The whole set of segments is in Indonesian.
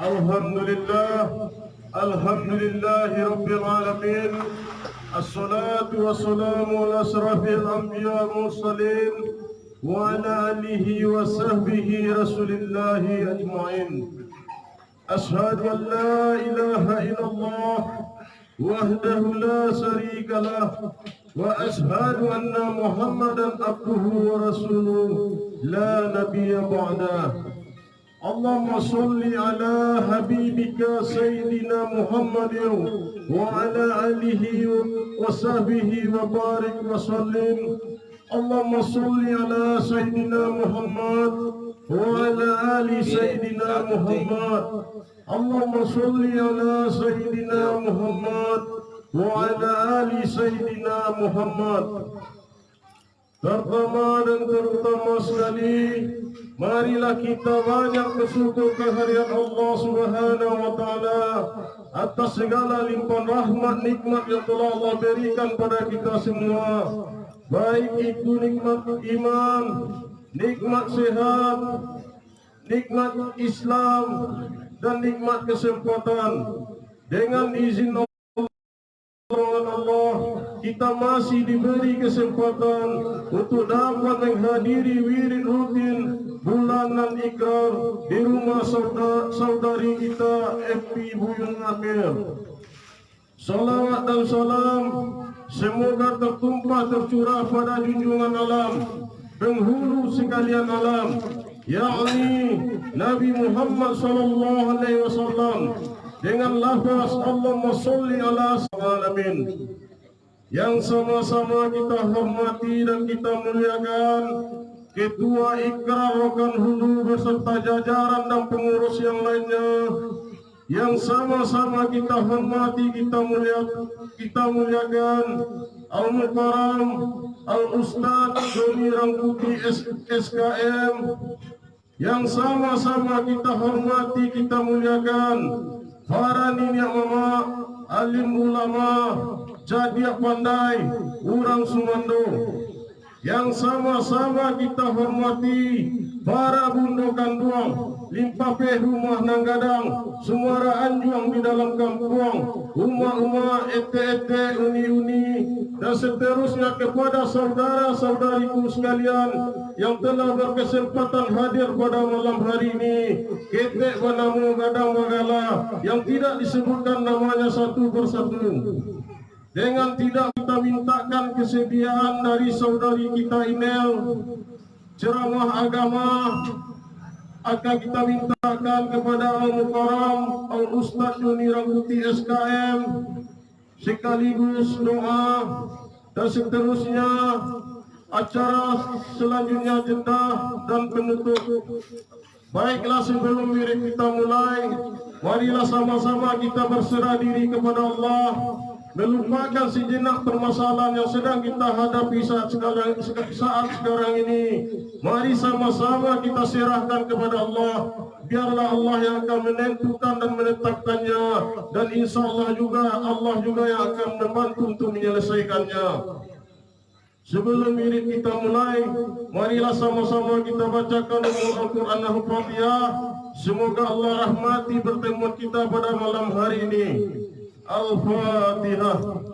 الحمد لله رب العالمين. الصلاة والسلام على أشرف الأنبياء والمرسلين وعلى آله وصحبه رسول الله أجمعين. أشهد أن لا إله إلا الله وحده لا شريك له وأشهد أن محمدا عبده ورسوله لا نبي بعده. اللهم صل على حبيبك سيدنا محمد وعلى آله وصحبه وبارك وسلم. اللهم صل على سيدنا محمد وعلى آل سيدنا محمد. اللهم صل على سيدنا محمد وعلى آل سيدنا محمد. Pertama dan terutama sekali, marilah kita banyak bersyukur kehadirat Allah Subhanahu wa taala atas segala limpahan rahmat nikmat yang telah Allah berikan pada kita semua. Baik itu nikmat iman, nikmat sehat, nikmat Islam dan nikmat kesempatan. Dengan izin Allah, kita masih diberi kesempatan untuk dapat menghadiri wirid rutin bulanan Ikrar di rumah saudari kita FP Buyung Akhir. Salawat dan salam semoga tertumpah tercurah pada junjungan alam, penghulu sekalian alam, yakni Nabi Muhammad SAW, dengan lafaz Allahumma sholli ala alamin, yang sama-sama kita hormati dan kita muliakan Ketua Ikrar Rokan Hulu beserta jajaran dan pengurus yang lainnya, yang sama-sama kita hormati, kita muliakan Al-Mukarram Al-Ustaz Doni Rangkuti SKM, yang sama-sama kita hormati, kita muliakan para niniak mama, alim ulama, jadiak pandai, urang Sumando, yang sama-sama kita hormati para bundo kanduang, limpape rumah nanggadang, sumara anjuang di dalam kampung, uma-uma, ete-ete, uni-uni, dan seterusnya kepada saudara-saudariku sekalian yang telah berkesempatan hadir pada malam hari ini. Ketek banamu gadang bagala yang tidak disebutkan namanya satu persatu. Dengan tidak kita mintakan kesediaan dari saudari kita Inel, ceramah agama akan kita mintakan kepada Al-Mukarram Al-Ustaz Doni Rangkuti SKM, sekaligus doa dan seterusnya acara selanjutnya jendah dan penutup. Baiklah, sebelum wirid kita mulai, marilah sama-sama kita berserah diri kepada Allah, melupakan sejenak permasalahan yang sedang kita hadapi saat sekarang ini. Mari sama-sama kita serahkan kepada Allah. Biarlah Allah yang akan menentukan dan menetapkannya, dan insya Allah juga yang akan membantu untuk menyelesaikannya. Sebelum wirid kita mulai, marilah sama-sama kita bacakan Al-Quran Al-Fatihah. Semoga Allah rahmati pertemuan kita pada malam hari ini. Al-Fatihah.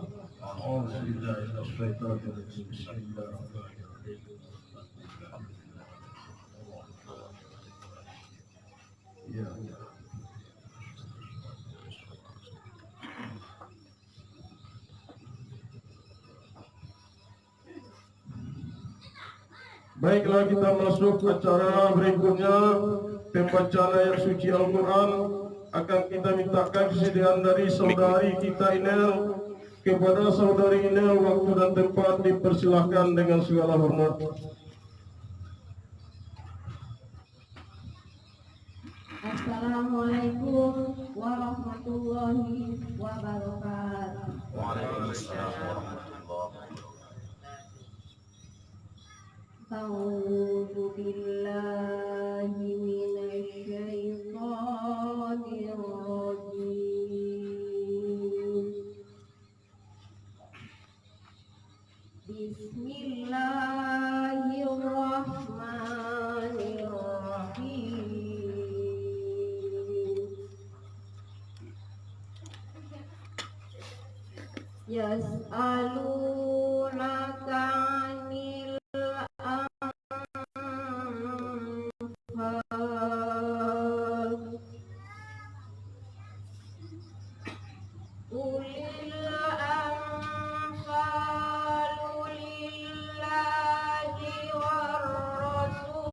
Baiklah, kita masuk acara berikutnya, pembacaan ayat suci Al-Quran. Akan kita mintakan kesediaan dari saudari kita Inel. Kepada saudari Inel, waktu dan tempat dipersilahkan dengan segala hormat. Assalamualaikum warahmatullahi wabarakatuh. Waalaikumsalam warahmatullahi wabarakatuh. A'udzu billahi minasy syaithanir rajim. Bismillahirrahmanirrahim. Yas'alunaka 'anil anfal. Qulil anfalu lillahi war rasul.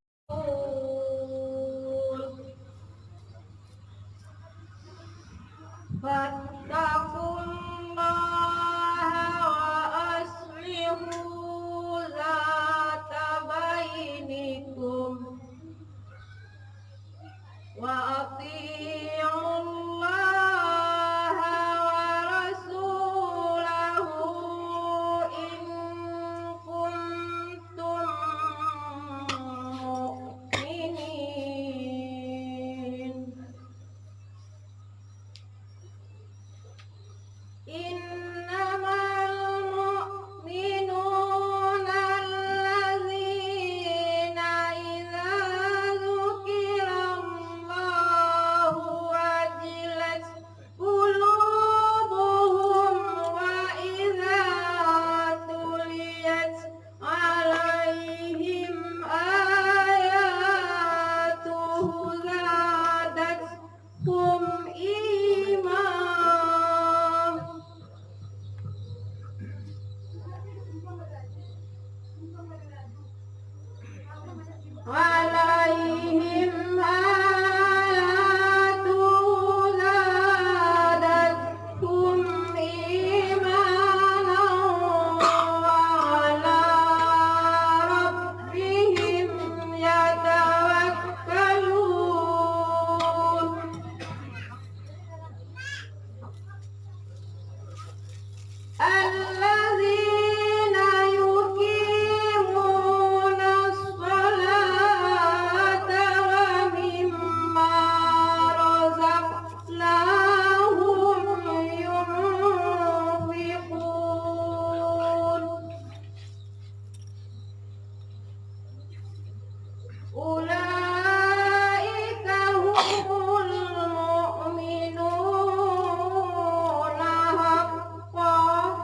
Fattaqullaha wa aslihu zata bainikum wa ati'ullaha wa rasulahu in kuntum mu'minin. Innamal mu'minuna allazina idza dzukirallahu wajilat qulubuhum wa idza tuliyat 'alaihim ayatuhu zadatuhum iman. Alaihim ayatuhu zadatuhum imanan wa ala rabbihim yatawakkalun. Allazina yuqimuna as-salata wa mimma razaqnahum yunfiqun. Ulaika humul mu'minuna haqqan.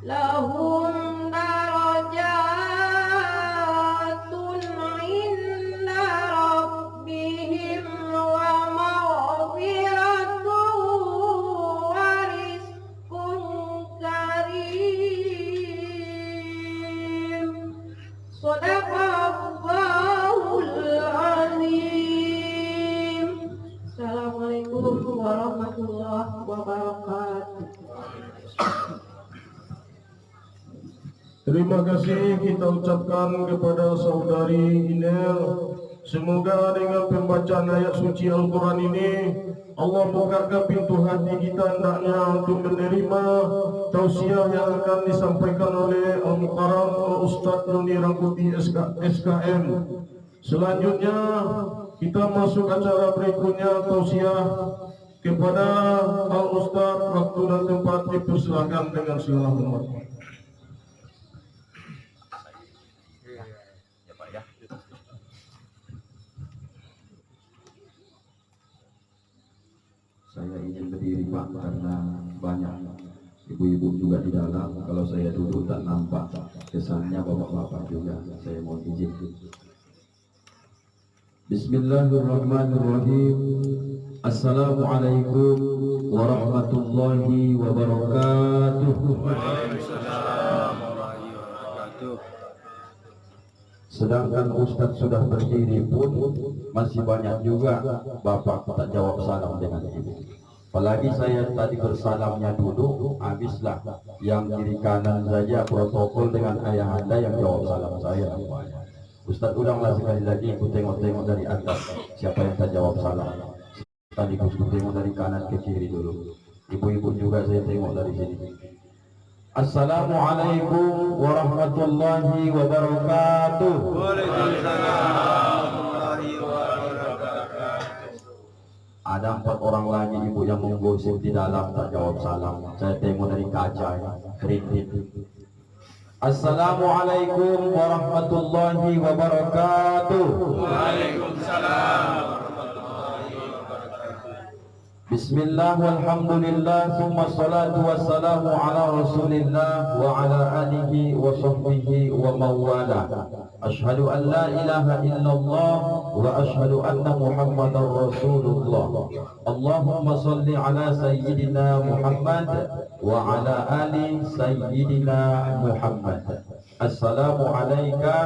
Lahum darajatun 'inda rabbihim wa maghfiratun wa rizqun karim. Shadaqallahul azim. Assalamualaikum warahmatullahi wabarakatuh. Terima kasih kita ucapkan kepada saudari Inel. Semoga dengan pembacaan ayat suci Al-Quran ini Allah bukakan pintu hati kita hendaknya untuk menerima tausiah yang akan disampaikan oleh Al-Mukarram Al-Ustaz Nuni Rangkuti SKM. Selanjutnya kita masuk acara berikutnya, tausiah kepada Al-Ustaz. Waktu dan tempat dipersilakan dengan segala hormat. Saya ingin berdiri Pak karena banyak ibu-ibu juga di dalam. Kalau saya duduk tak nampak kesannya bapak-bapak juga. Saya mohon izin. Bismillahirrahmanirrahim. Assalamualaikum warahmatullahi wabarakatuh. Waalaikumsalam warahmatullahi wabarakatuh. Sedangkan Ustadz sudah berdiri pun masih banyak juga bapak tak jawab salam dengan ibu. Apalagi saya tadi bersalamnya duduk, habislah yang kiri kanan saja protokol dengan ayah anda yang jawab salam saya. Ustadz ulanglah sekali lagi, aku tengok-tengok dari atas siapa yang tak jawab salam. Tadi aku tengok dari kanan ke kiri dulu. Ibu-ibu juga saya tengok dari sini. Assalamualaikum warahmatullahi wabarakatuh. Waalaikumsalam warahmatullahi wabarakatuh. Ada 4 orang lagi ibu yang menggosip di dalam tak jawab salam. Saya tengok dari kaca kredit. Assalamualaikum warahmatullahi wabarakatuh. Waalaikumsalam warahmatullahi wabarakatuh. Bismillah walhamdulillah Summa salatu wassalamu ala rasulillah Wa ala alihi wa sahbihi wa mawala. Ashhadu an la ilaha illallah Wa ashhadu anna muhammadan rasulullah. Allahumma salli ala sayyidina Muhammad Wa ala ali sayyidina Muhammad. Assalamu alaika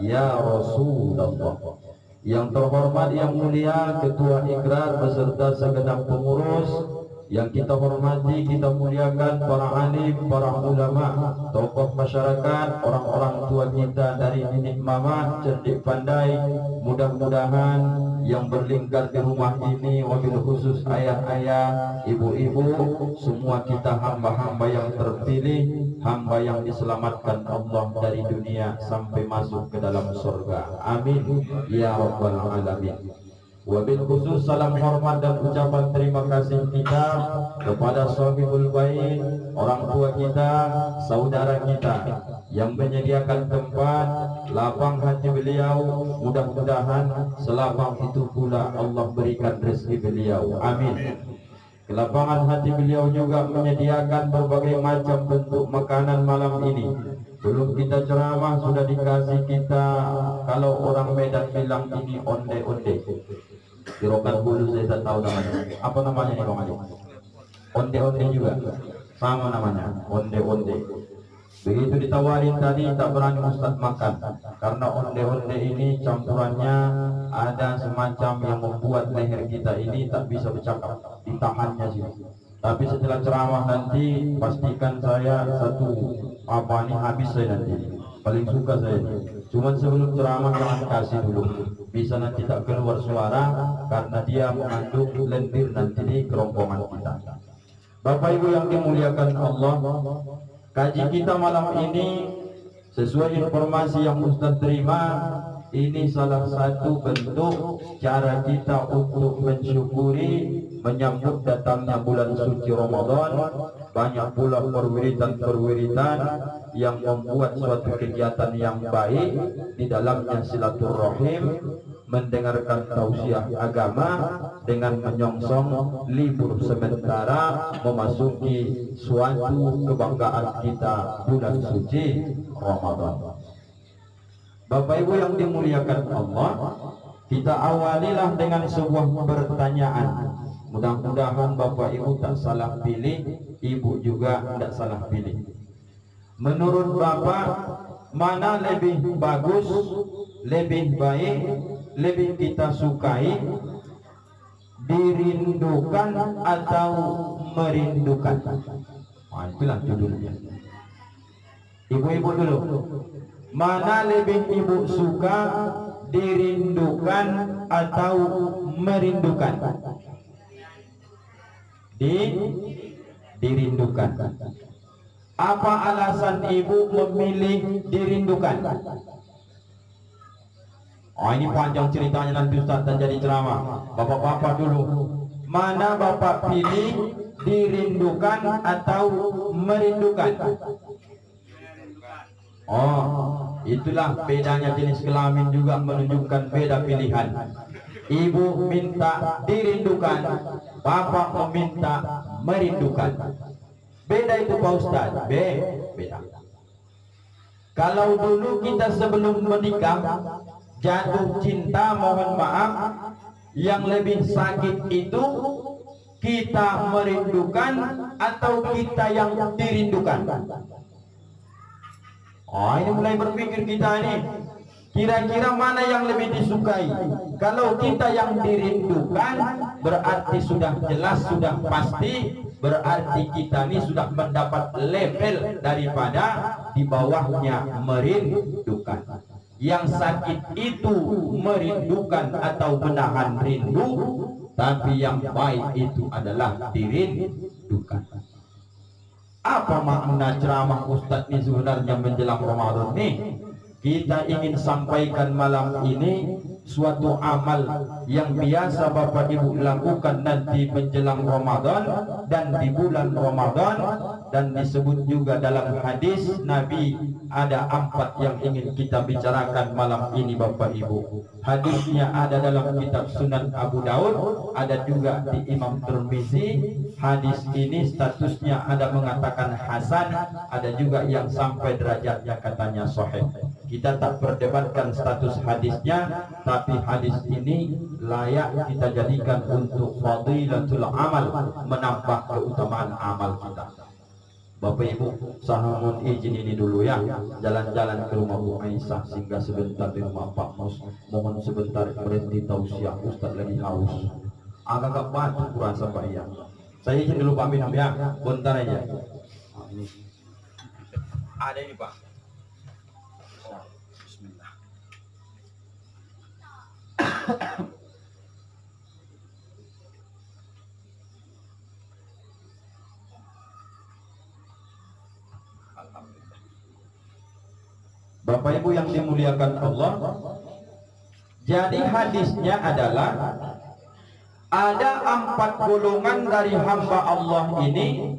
ya Rasulullah. Yang terhormat, yang mulia Ketua Ikrar beserta segenap pengurus, yang kita hormati, kita muliakan para alim, para ulama, tokoh masyarakat, orang-orang tua kita dari nenek mama, cerdik pandai, mudah-mudahan yang berlingkar di rumah ini, wabil khusus ayah-ayah, ibu-ibu, semua kita hamba-hamba yang terpilih, hamba yang diselamatkan Allah dari dunia sampai masuk ke dalam surga. Amin ya rabbal alamin. Wabil khusus salam hormat dan ucapan terima kasih kita kepada sahibul bait, orang tua kita, saudara kita yang menyediakan tempat, lapang hati beliau. Mudah-mudahan selapang itu pula Allah berikan rezeki beliau. Amin. Kelapangan hati beliau juga menyediakan berbagai macam bentuk makanan malam ini. Belum kita ceramah sudah dikasih kita, kalau orang Medan bilang ini onde-onde. Di Rokan Hulu saya tak tahu namanya. Apa namanya nih Bang Ali? Onde-onde juga. Sama namanya, onde-onde. Begitu ditawarin tadi tak berani Ustaz makan, karena onde-onde ini campurannya ada semacam yang membuat leher kita ini tak bisa bercakap, ditahannya sih. Tapi setelah ceramah nanti pastikan saya satu apa nih habis saya nanti. Paling suka saya. Cuman sebelum ceramah jangan kasih dulu. Bisa nanti tak keluar suara karena dia mengandung lendir nanti di kerongkongan kita. Bapak Ibu yang dimuliakan Allah, kaji kita malam ini sesuai informasi yang Ustaz terima, ini salah satu bentuk cara kita untuk mensyukuri menyambut datangnya bulan suci Ramadan. Banyak pula perwiritan-perwiritan yang membuat suatu kegiatan yang baik, di dalamnya silaturahim, mendengarkan tausiah agama dengan menyongsong libur sementara memasuki suatu kebanggaan kita bulan suci Ramadan. Bapak Ibu yang dimuliakan Allah, kita awalilah dengan sebuah pertanyaan. Mudah-mudahan Bapak Ibu tak salah pilih, Ibu juga tidak salah pilih. Menurut Bapak, mana lebih bagus, lebih baik, lebih kita sukai, dirindukan atau merindukan? Nah, itulah judulnya. Ibu-ibu dulu, mana lebih Ibu suka, dirindukan atau merindukan? Dirindukan. Apa alasan Ibu memilih dirindukan? Oh, ini panjang ceritanya, nanti Ustaz tak jadi ceramah. Bapak-bapak dulu, mana Bapak pilih, dirindukan atau merindukan? Oh, itulah bedanya jenis kelamin juga menunjukkan beda pilihan. Ibu minta dirindukan, Bapak meminta merindukan. Beda itu Pak Ustaz. Beda. Kalau dulu kita sebelum menikah jatuh cinta, mohon maaf, yang lebih sakit itu kita merindukan atau kita yang dirindukan? Oh, ini mulai berpikir kita ini, kira-kira mana yang lebih disukai? Kalau kita yang dirindukan, berarti sudah jelas, sudah pasti, berarti kita ini sudah mendapat level daripada di bawahnya merindukan. Yang sakit itu merindukan atau menahan rindu, tapi yang baik itu adalah dirindukan. Apa makna ceramah Ustadz ini sebenarnya menjelang Ramadan nih? Kita ingin sampaikan malam ini suatu amal yang biasa Bapak Ibu lakukan nanti menjelang Ramadan dan di bulan Ramadan, dan disebut juga dalam hadis Nabi ada 4 yang ingin kita bicarakan malam ini Bapak Ibu. Hadisnya ada dalam kitab Sunan Abu Daud, ada juga di Imam Tirmizi. Hadis ini statusnya ada mengatakan hasan, ada juga yang sampai derajatnya katanya sahih. Kita tak perdebatkan status hadisnya, tapi hadis ini layak kita jadikan untuk fadilatul amal, menambah keutamaan amal kita. Bapak Ibu, saya mohon izin ini dulu ya, jalan-jalan ke rumah Bu Aisyah, singgah sebentar di rumah Pak Mus, mohon sebentar berhenti tausiah, Ustaz lagi haus, agak batuk kurasa Pak ya. Saya izin dulu Pak Minam ya, bentar aja. Ini ada ini Pak. Bismillah. Bapak Ibu yang dimuliakan Allah, jadi hadisnya adalah ada 4 golongan dari hamba Allah ini,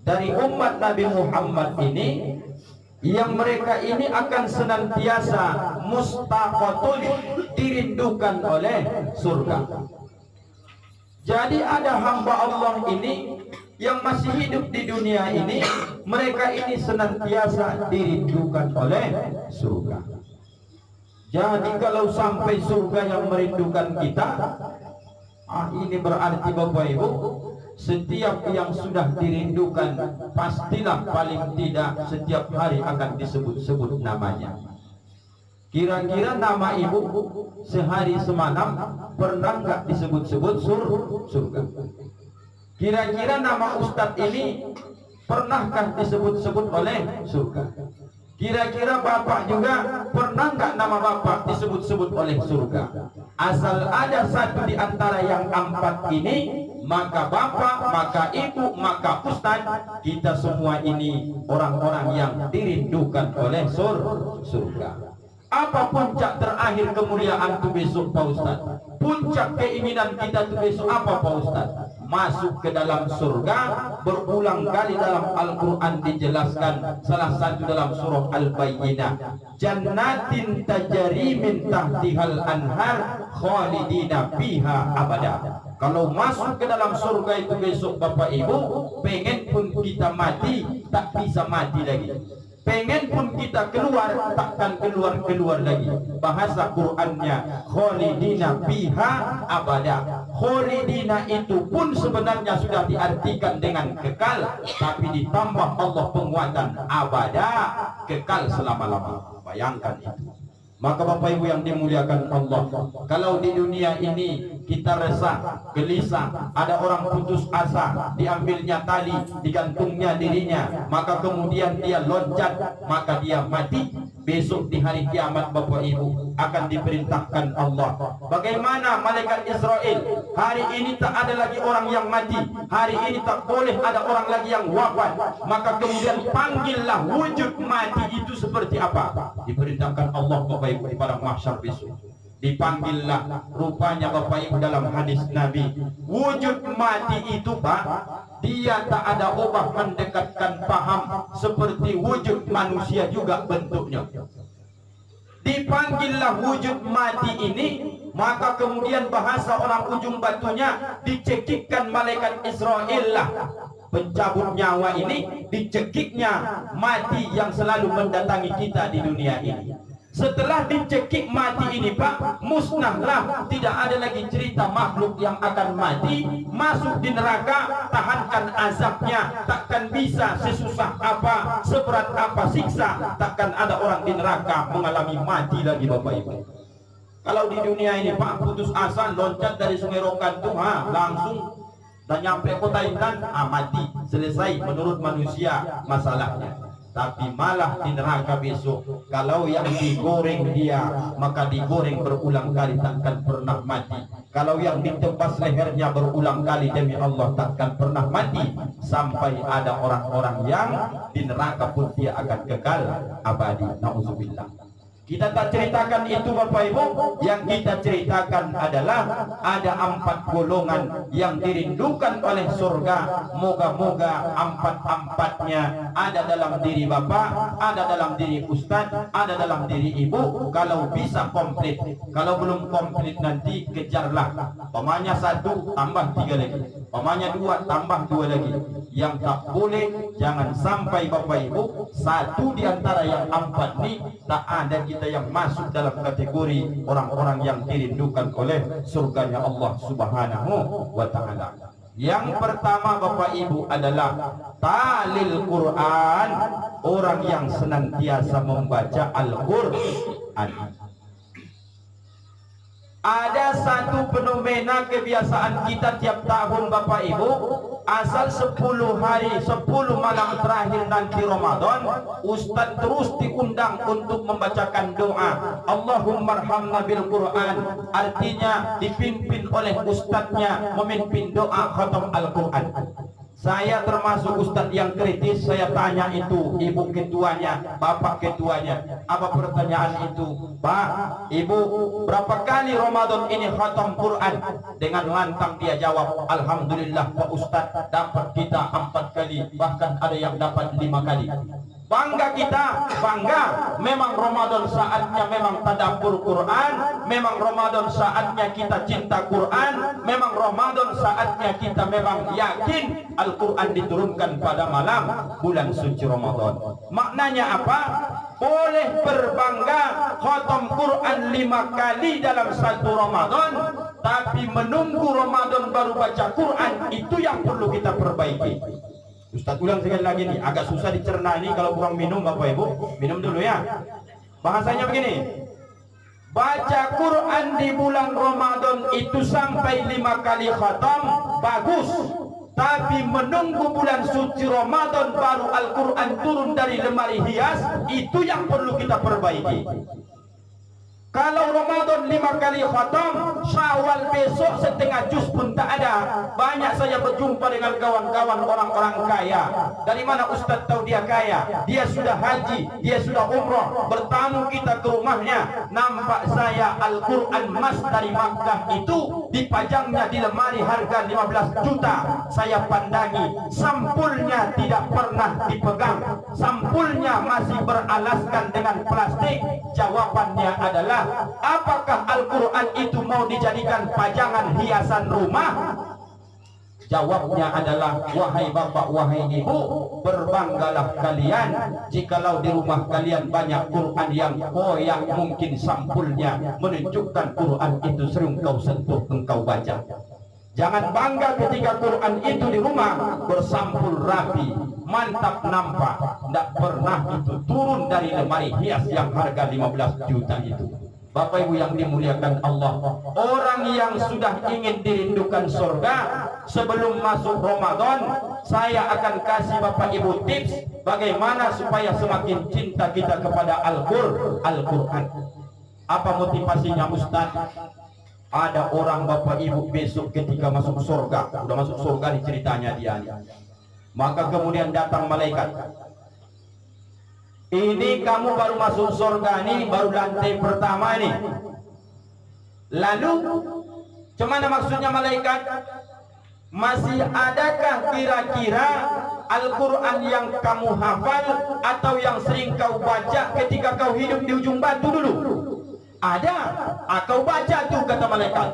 dari umat Nabi Muhammad ini, yang mereka ini akan senantiasa mustaqatun, dirindukan oleh surga. Jadi ada hamba Allah ini yang masih hidup di dunia ini, mereka ini senantiasa dirindukan oleh surga. Jadi kalau sampai surga yang merindukan kita, ini berarti Bapak Ibu, setiap yang sudah dirindukan pastilah paling tidak setiap hari akan disebut-sebut namanya. Kira-kira nama ibu sehari semalam pernah nggak disebut-sebut surga? Kira-kira nama Ustadz ini pernahkah disebut-sebut oleh surga? Kira-kira Bapak juga pernah nggak nama Bapak disebut-sebut oleh surga? Asal ada satu di antara yang 4 ini, maka Bapak, maka Ibu, maka Ustadz, kita semua ini orang-orang yang dirindukan oleh surga. Apa puncak terakhir kemuliaan itu besok Pak Ustadz? Puncak keinginan kita itu besok apa Pak Ustadz? Masuk ke dalam surga. Berulang kali dalam Al-Quran dijelaskan, salah satu dalam surah Al-Bayyinah, jannatin tajari min tahtihal anhar khalidina fiha abada. Kalau masuk ke dalam surga itu besok Bapak Ibu, pengen pun kita mati tak bisa mati lagi, pengen pun kita keluar takkan keluar lagi. Bahasa Qur'annya khalidina fiha abada. Khalidina itu pun sebenarnya sudah diartikan dengan kekal, tapi ditambah Allah penguatan abada, kekal selama-lama. Bayangkan itu. Maka Bapak Ibu yang dimuliakan Allah, kalau di dunia ini kita resah, gelisah, ada orang putus asa, diambilnya tali, digantungnya dirinya, maka kemudian dia loncat, maka dia mati. Besok di hari kiamat Bapak Ibu akan diperintahkan Allah. Bagaimana malaikat Israel? Hari ini tak ada lagi orang yang mati, hari ini tak boleh ada orang lagi yang wafat. Maka kemudian panggillah wujud mati itu seperti apa? Diperintahkan Allah Bapak Ibu di padang mahsyar besok. Dipanggillah, rupanya Bapak Ibu dalam hadis Nabi, wujud mati itu Pak, dia tak ada obat mendekatkan paham seperti wujud manusia juga bentuknya. Dipanggillah wujud mati ini, maka kemudian bahasa orang ujung batunya dicekikkan malaikat Israel lah, pencabut nyawa ini, dicekiknya mati yang selalu mendatangi kita di dunia ini. Setelah dicekik mati ini Pak, musnahlah, tidak ada lagi cerita makhluk yang akan mati. Masuk di neraka, tahankan azabnya, takkan bisa sesusah apa, seberat apa siksa, takkan ada orang di neraka mengalami mati lagi Bapak Ibu. Kalau di dunia ini Pak, putus asa, loncat dari Sungai Rokantung, langsung dan nyampe kota Intan, mati, selesai menurut manusia masalahnya. Tapi malah di neraka besok, kalau yang digoreng dia, maka digoreng berulang kali takkan pernah mati. Kalau yang ditebas lehernya berulang kali, demi Allah takkan pernah mati. Sampai ada orang-orang yang di neraka pun dia akan kekal abadi. Nauzubillah. Kita tak ceritakan itu Bapak Ibu. Yang kita ceritakan adalah ada 4 golongan yang dirindukan oleh surga. Moga-moga 4-4-nya ada dalam diri Bapak, ada dalam diri Ustadz, ada dalam diri Ibu. Kalau bisa komplit. Kalau belum komplit nanti kejarlah. Pamanya 1 tambah 3 lagi. Pamanya 2 tambah 2 lagi. Yang tak boleh, jangan sampai Bapak Ibu satu di antara yang 4 ini tak ada kita yang masuk dalam kategori orang-orang yang dirindukan oleh surganya Allah Subhanahu wa ta'ala. Yang pertama Bapak Ibu adalah talil Quran, orang yang senantiasa membaca Al-Quran. Ada satu fenomena kebiasaan kita tiap tahun Bapak Ibu, asal 10 hari 10 malam terakhir nanti Ramadan, Ustaz terus diundang untuk membacakan doa Allahumma arhamna bil Quran. Artinya dipimpin oleh ustadznya memimpin doa khatam Al-Quran. Saya termasuk ustadz yang kritis. Saya tanya itu ibu ketuanya, bapak ketuanya, apa pertanyaan itu? Pak, ibu berapa kali Ramadan ini khatam Quran? Dengan lantang dia jawab, alhamdulillah Pak Ustadz, dapat kita 4 kali, bahkan ada yang dapat 5 kali. Bangga kita, bangga. Memang Ramadan saatnya memang tadabbur Quran, memang Ramadan saatnya kita cinta Quran, memang Ramadan saatnya kita memang yakin Al-Quran diturunkan pada malam bulan suci Ramadan. Maknanya apa? Boleh berbangga khatam Quran 5 kali dalam satu Ramadan, tapi menunggu Ramadan baru baca Quran, itu yang perlu kita perbaiki. Ustaz ulang sekali lagi nih, agak susah dicerna ini kalau kurang minum Bapak Ibu. Minum dulu ya. Bahasanya begini, baca Quran di bulan Ramadan itu sampai 5 kali khatam, bagus. Tapi menunggu bulan suci Ramadan baru Al-Quran turun dari lemari hias, itu yang perlu kita perbaiki. Kalau Ramadan 5 kali khatam, Syawal besok setengah juz pun tak ada. Banyak saya berjumpa dengan kawan-kawan orang-orang kaya. Dari mana Ustaz tahu dia kaya? Dia sudah haji, dia sudah umrah. Bertamu kita ke rumahnya, nampak saya Al-Quran emas dari Makkah itu dipajangnya di lemari harga 15 juta. Saya pandangi, sampulnya tidak pernah dipegang, sampulnya masih beralaskan dengan plastik. Jawabannya adalah, apakah Al-Quran itu mau dijadikan pajangan hiasan rumah? Jawabnya adalah, wahai bapak, wahai ibu, berbanggalah kalian jikalau di rumah kalian banyak Quran yang koyak, mungkin sampulnya menunjukkan Quran itu sering kau sentuh, engkau baca. Jangan bangga ketika Quran itu di rumah bersampul rapi, mantap nampak, tidak pernah itu turun dari lemari hias yang harga 15 juta itu. Bapak Ibu yang dimuliakan Allah, orang yang sudah ingin dirindukan surga sebelum masuk Ramadan, saya akan kasih Bapak Ibu tips bagaimana supaya semakin cinta kita kepada Al-Quran. Apa motivasinya Ustaz? Ada orang Bapak Ibu besok ketika masuk surga, udah masuk surga nih ceritanya dia, maka kemudian datang malaikat, ini kamu baru masuk surga nih, baru lantai pertama nih. Lalu cuman maksudnya malaikat, masih adakah kira-kira Al-Quran yang kamu hafal atau yang sering kau baca ketika kau hidup di ujung batu dulu? Ada, kau baca tuh, kata malaikat.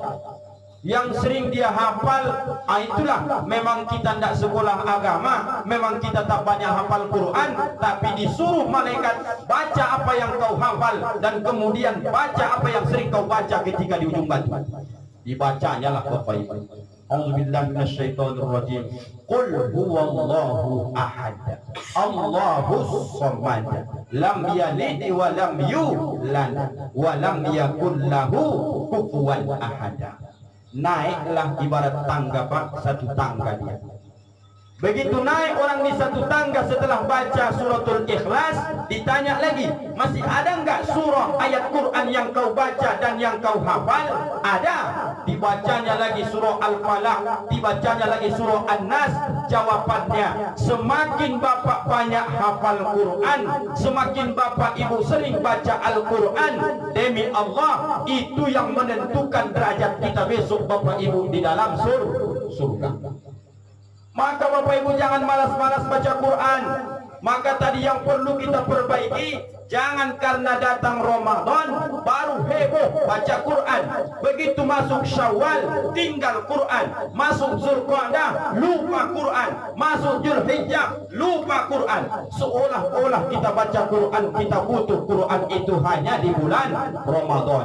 Yang sering dia hafal, itulah memang kita tidak sekolah agama, memang kita tak banyak hafal Quran, tapi disuruh malaikat baca apa yang kau hafal dan kemudian baca apa yang sering kau baca ketika di ujung batu. Dibacanya lah Bapak Ibu. A'udzubillahi minasyaitonirrajim. Qul huwallahu ahad, Allahus samad, lam yalid wa lam yulad wa lam yakul lahu kufuwan ahad. Naiklah ibarat tangga Pak, satu tangga dia. Begitu naik orang di satu tangga setelah baca suratul Ikhlas, ditanya lagi, masih ada enggak surah ayat Quran yang kau baca dan yang kau hafal? Ada. dibacanya lagi surah Al-Falaq, dibacanya lagi surah An-Nas. Jawabannya, semakin bapak banyak hafal Quran, semakin bapak ibu sering baca Al-Quran, demi Allah itu yang menentukan derajat kita besok bapak ibu di dalam surga. Maka bapak ibu jangan malas-malas baca Quran. Maka tadi yang perlu kita perbaiki, jangan karena datang Ramadan baru heboh baca Quran. Begitu masuk Syawal tinggal Quran, masuk Zulqa'dah lupa Quran, masuk Zulhijjah lupa Quran. Seolah-olah kita baca Quran, kita butuh Quran itu hanya di bulan Ramadan.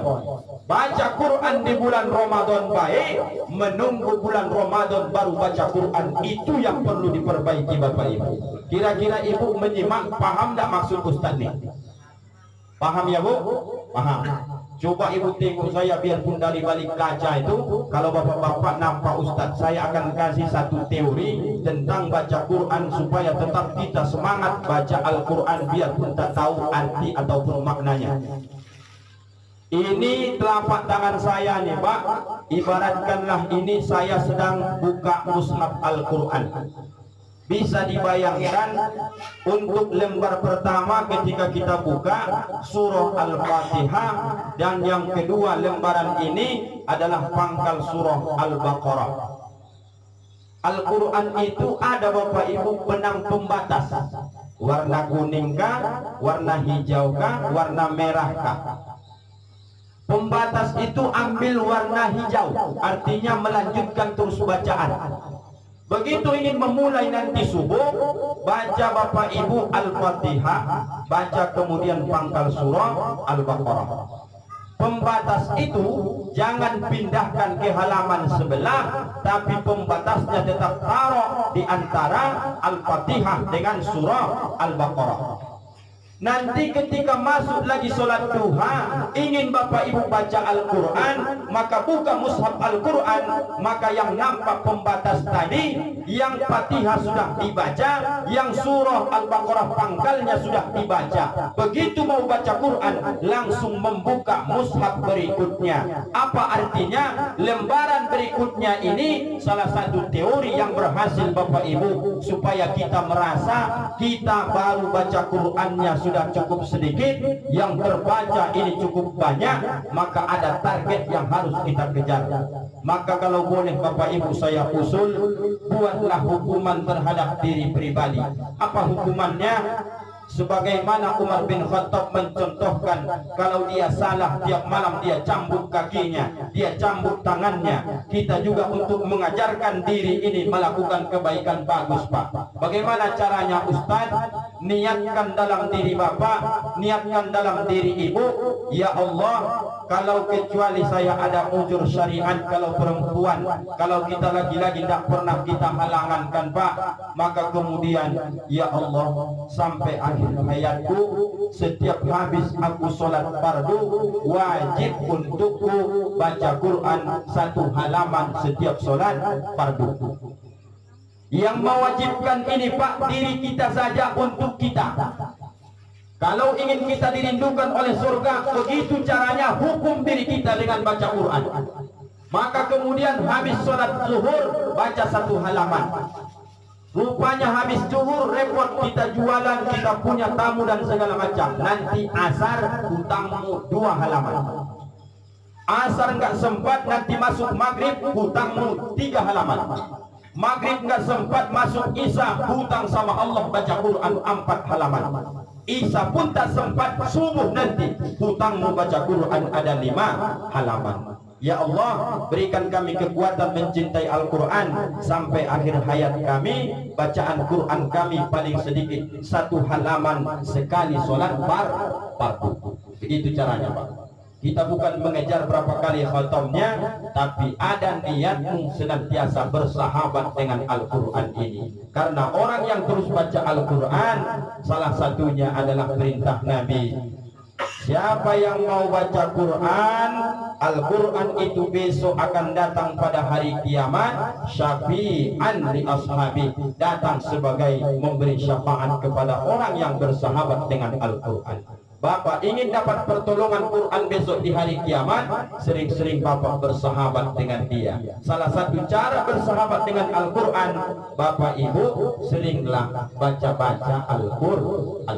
Baca Quran di bulan Ramadan baik, menunggu bulan Ramadan baru baca Quran, itu yang perlu diperbaiki bapak ibu. Kira-kira ibu menyimak, paham tak maksud Ustaz ni? Paham ya bu? Paham. Coba ibu tengok saya biarpun dari balik kaca itu. Kalau bapak-bapak nampak Ustaz, saya akan kasih satu teori tentang baca Quran supaya tetap kita semangat baca Al-Quran biarpun tak tahu arti ataupun maknanya. Ini telapak tangan saya nih Pak, ibaratkanlah ini saya sedang buka mushaf Al-Quran. Bisa dibayangkan untuk lembar pertama ketika kita buka surah Al-Fatihah, dan yang kedua lembaran ini adalah pangkal surah Al-Baqarah. Al-Quran itu ada bapak ibu benang pembatas, warna kuning kah, warna hijau kah, warna merah kah. Pembatas itu ambil warna hijau, artinya melanjutkan terus bacaan. Begitu ingin memulai nanti subuh, baca bapak ibu Al-Fatihah, baca kemudian pangkal surah Al-Baqarah. Pembatas itu jangan pindahkan ke halaman sebelah, tapi pembatasnya tetap taruh di antara Al-Fatihah dengan surah Al-Baqarah. Nanti ketika masuk lagi sholat duha, ingin bapak ibu baca Al-Quran, maka buka mushaf Al-Quran, maka yang nampak pembatas tadi, yang Fatihah sudah dibaca, yang surah Al-Baqarah pangkalnya sudah dibaca. Begitu mau baca Quran, langsung membuka mushaf berikutnya. Apa artinya? Lembaran berikutnya ini salah satu teori yang berhasil bapak ibu, supaya kita merasa kita baru baca Qurannya sudah cukup sedikit, yang terbaca ini cukup banyak, maka ada target yang harus kita kejar. Maka kalau boleh bapak ibu saya usul, buatlah hukuman terhadap diri pribadi. Apa hukumannya? Sebagaimana Umar bin Khattab mencontohkan, kalau dia salah tiap malam dia cambuk kakinya, dia cambuk tangannya. Kita juga untuk mengajarkan diri ini melakukan kebaikan bagus Pak. Bagaimana caranya Ustaz? Niatkan dalam diri bapak, niatkan dalam diri ibu, ya Allah, kalau kecuali saya ada uzur syariat, kalau perempuan, kalau kita lagi-lagi tidak pernah kita halangankan Pak, maka kemudian ya Allah, sampai akhir hayatku, setiap habis aku sholat fardu, wajib untukku baca Quran satu halaman setiap sholat fardu. Yang mewajibkan ini Pak, diri kita saja untuk kita. Kalau ingin kita dirindukan oleh surga, begitu caranya, hukum diri kita dengan baca Quran. Maka kemudian habis sholat zuhur, baca satu halaman. Rupanya habis zuhur repot, kita jualan, kita punya tamu dan segala macam. Nanti asar hutangmu 2 halaman. Asar nggak sempat, nanti masuk maghrib hutangmu 3 halaman. Maghrib nggak sempat, masuk isya hutang sama Allah baca Quran 4 halaman. Isya pun tak sempat, subuh nanti hutangmu baca Quran ada 5 halaman. Ya Allah, berikan kami kekuatan mencintai Al-Quran sampai akhir hayat kami. Bacaan Quran kami paling sedikit 1 halaman sekali sholat fardu. Begitu caranya Pak. Kita bukan mengejar berapa kali khatamnya, tapi ada niatmu senantiasa bersahabat dengan Al-Quran ini. Karena orang yang terus baca Al-Quran, salah satunya adalah perintah Nabi. Siapa yang mau baca Quran, Al-Quran itu besok akan datang pada hari kiamat, syafi'an li ashabi, datang sebagai memberi syafaat kepada orang yang bersahabat dengan Al-Quran. Bapak ingin dapat pertolongan Quran besok di hari kiamat, sering-sering Bapak bersahabat dengan dia. Salah satu cara bersahabat dengan Al-Quran, Bapak Ibu seringlah baca-baca Al-Quran.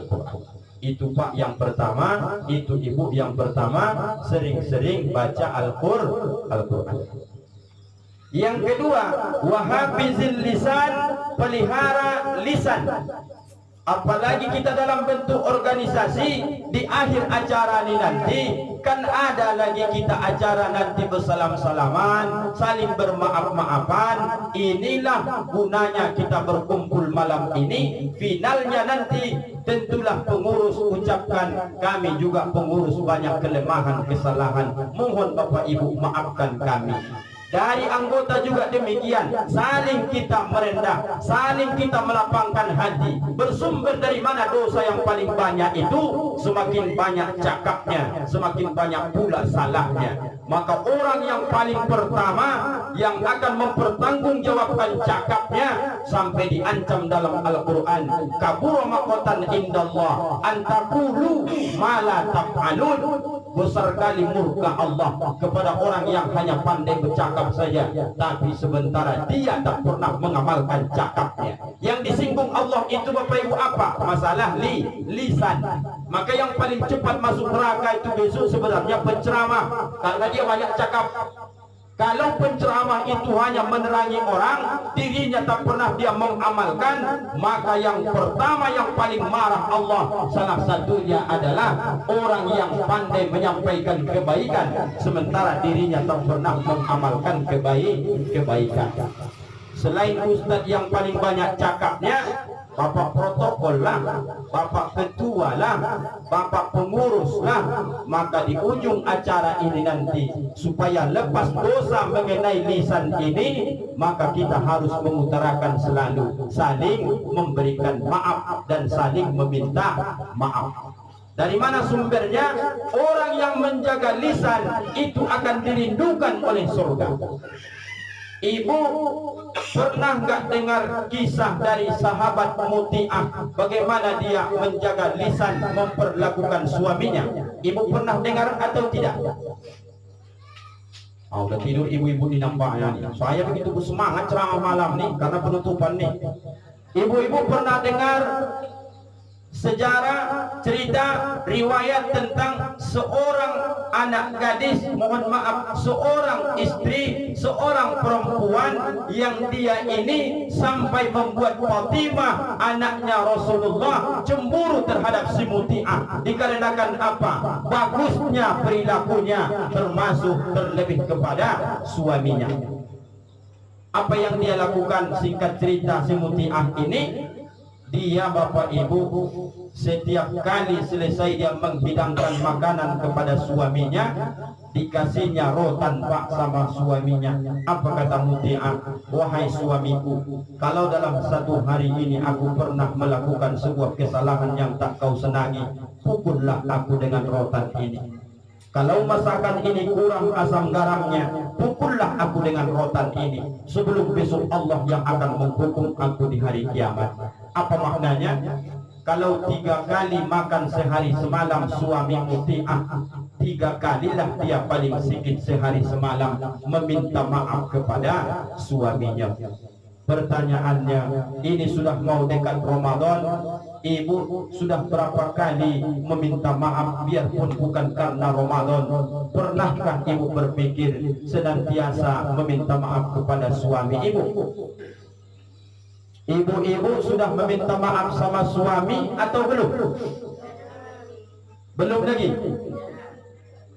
Itu Pak yang pertama, itu Ibu yang pertama, sering-sering baca Al-Quran. Yang kedua, wahafizil lisan, pelihara lisan. Apalagi kita dalam bentuk organisasi, di akhir acara ini nanti kan ada lagi kita acara nanti bersalam-salaman, saling bermaaf-maafan. Inilah gunanya kita berkumpul malam ini. Finalnya nanti tentulah pengurus ucapkan, kami juga pengurus banyak kelemahan, kesalahan, mohon Bapak Ibu maafkan kami. Dari anggota juga demikian, saling kita merendah, saling kita melapangkan hati. Bersumber dari mana dosa yang paling banyak itu? Semakin banyak cakapnya, semakin banyak pula salahnya. Maka orang yang paling pertama yang akan mempertanggungjawabkan cakapnya, sampai diancam dalam Al-Quran, kabura maqatan indallah antaqulu ma la taf'alun. Besar kali murka Allah kepada orang yang hanya pandai bercakap saja, tapi sementara dia tak pernah mengamalkan cakapnya. Yang disinggung Allah itu Bapak Ibu apa? Masalah lisan. Maka yang paling cepat masuk neraka itu besok sebenarnya penceramah, karena dia banyak cakap. Kalau penceramah itu hanya menerangi orang, dirinya tak pernah dia mengamalkan, maka yang pertama yang paling marah Allah salah satunya adalah orang yang pandai menyampaikan kebaikan, sementara dirinya tak pernah mengamalkan kebaikan. Selain ustadz yang paling banyak cakapnya, Bapak protokol lah, Bapak ketua lah, Bapak pengurus lah. Maka di ujung acara ini nanti, supaya lepas dosa mengenai lisan ini, maka kita harus mengutarakan selalu saling memberikan maaf dan saling meminta maaf. Dari mana sumbernya? Orang yang menjaga lisan itu akan dirindukan oleh surga. Ibu pernah nggak dengar kisah dari sahabat Muti'ah, bagaimana dia menjaga lisan memperlakukan suaminya? Ibu pernah dengar atau tidak? Oh, udah tidur ibu-ibu di nampaknya nih. Saya begitu bersemangat ceramah malam nih karena penutupan nih. Ibu-ibu pernah dengar sejarah, cerita, riwayat tentang seorang anak gadis, mohon maaf, seorang istri, seorang perempuan yang dia ini sampai membuat Fatimah anaknya Rasulullah cemburu terhadap si Muti'ah. Dikarenakan apa? Bagusnya perilakunya, termasuk terlebih kepada suaminya. Apa yang dia lakukan? Singkat cerita, si Muti'ah ini, dia Bapak Ibu setiap kali selesai dia menghidangkan makanan kepada suaminya, dikasihnya rotan Pak sama suaminya. Apa kata Muti'ah? Wahai suamiku, kalau dalam satu hari ini aku pernah melakukan sebuah kesalahan yang tak kau senangi, pukullah aku dengan rotan ini. Kalau masakan ini kurang asam garamnya, pukullah aku dengan rotan ini, sebelum besok Allah yang akan menghukum aku di hari kiamat. Apa maknanya? Kalau 3 kali makan sehari semalam suami Muti'ah, 3 kalilah dia paling sedikit sehari semalam meminta maaf kepada suaminya. Pertanyaannya, ini sudah mau dekat Ramadan, ibu sudah berapa kali meminta maaf biarpun bukan karena Ramadan? Pernahkah ibu berpikir senantiasa meminta maaf kepada suami ibu? Ibu-ibu sudah meminta maaf sama suami atau belum? Belum lagi.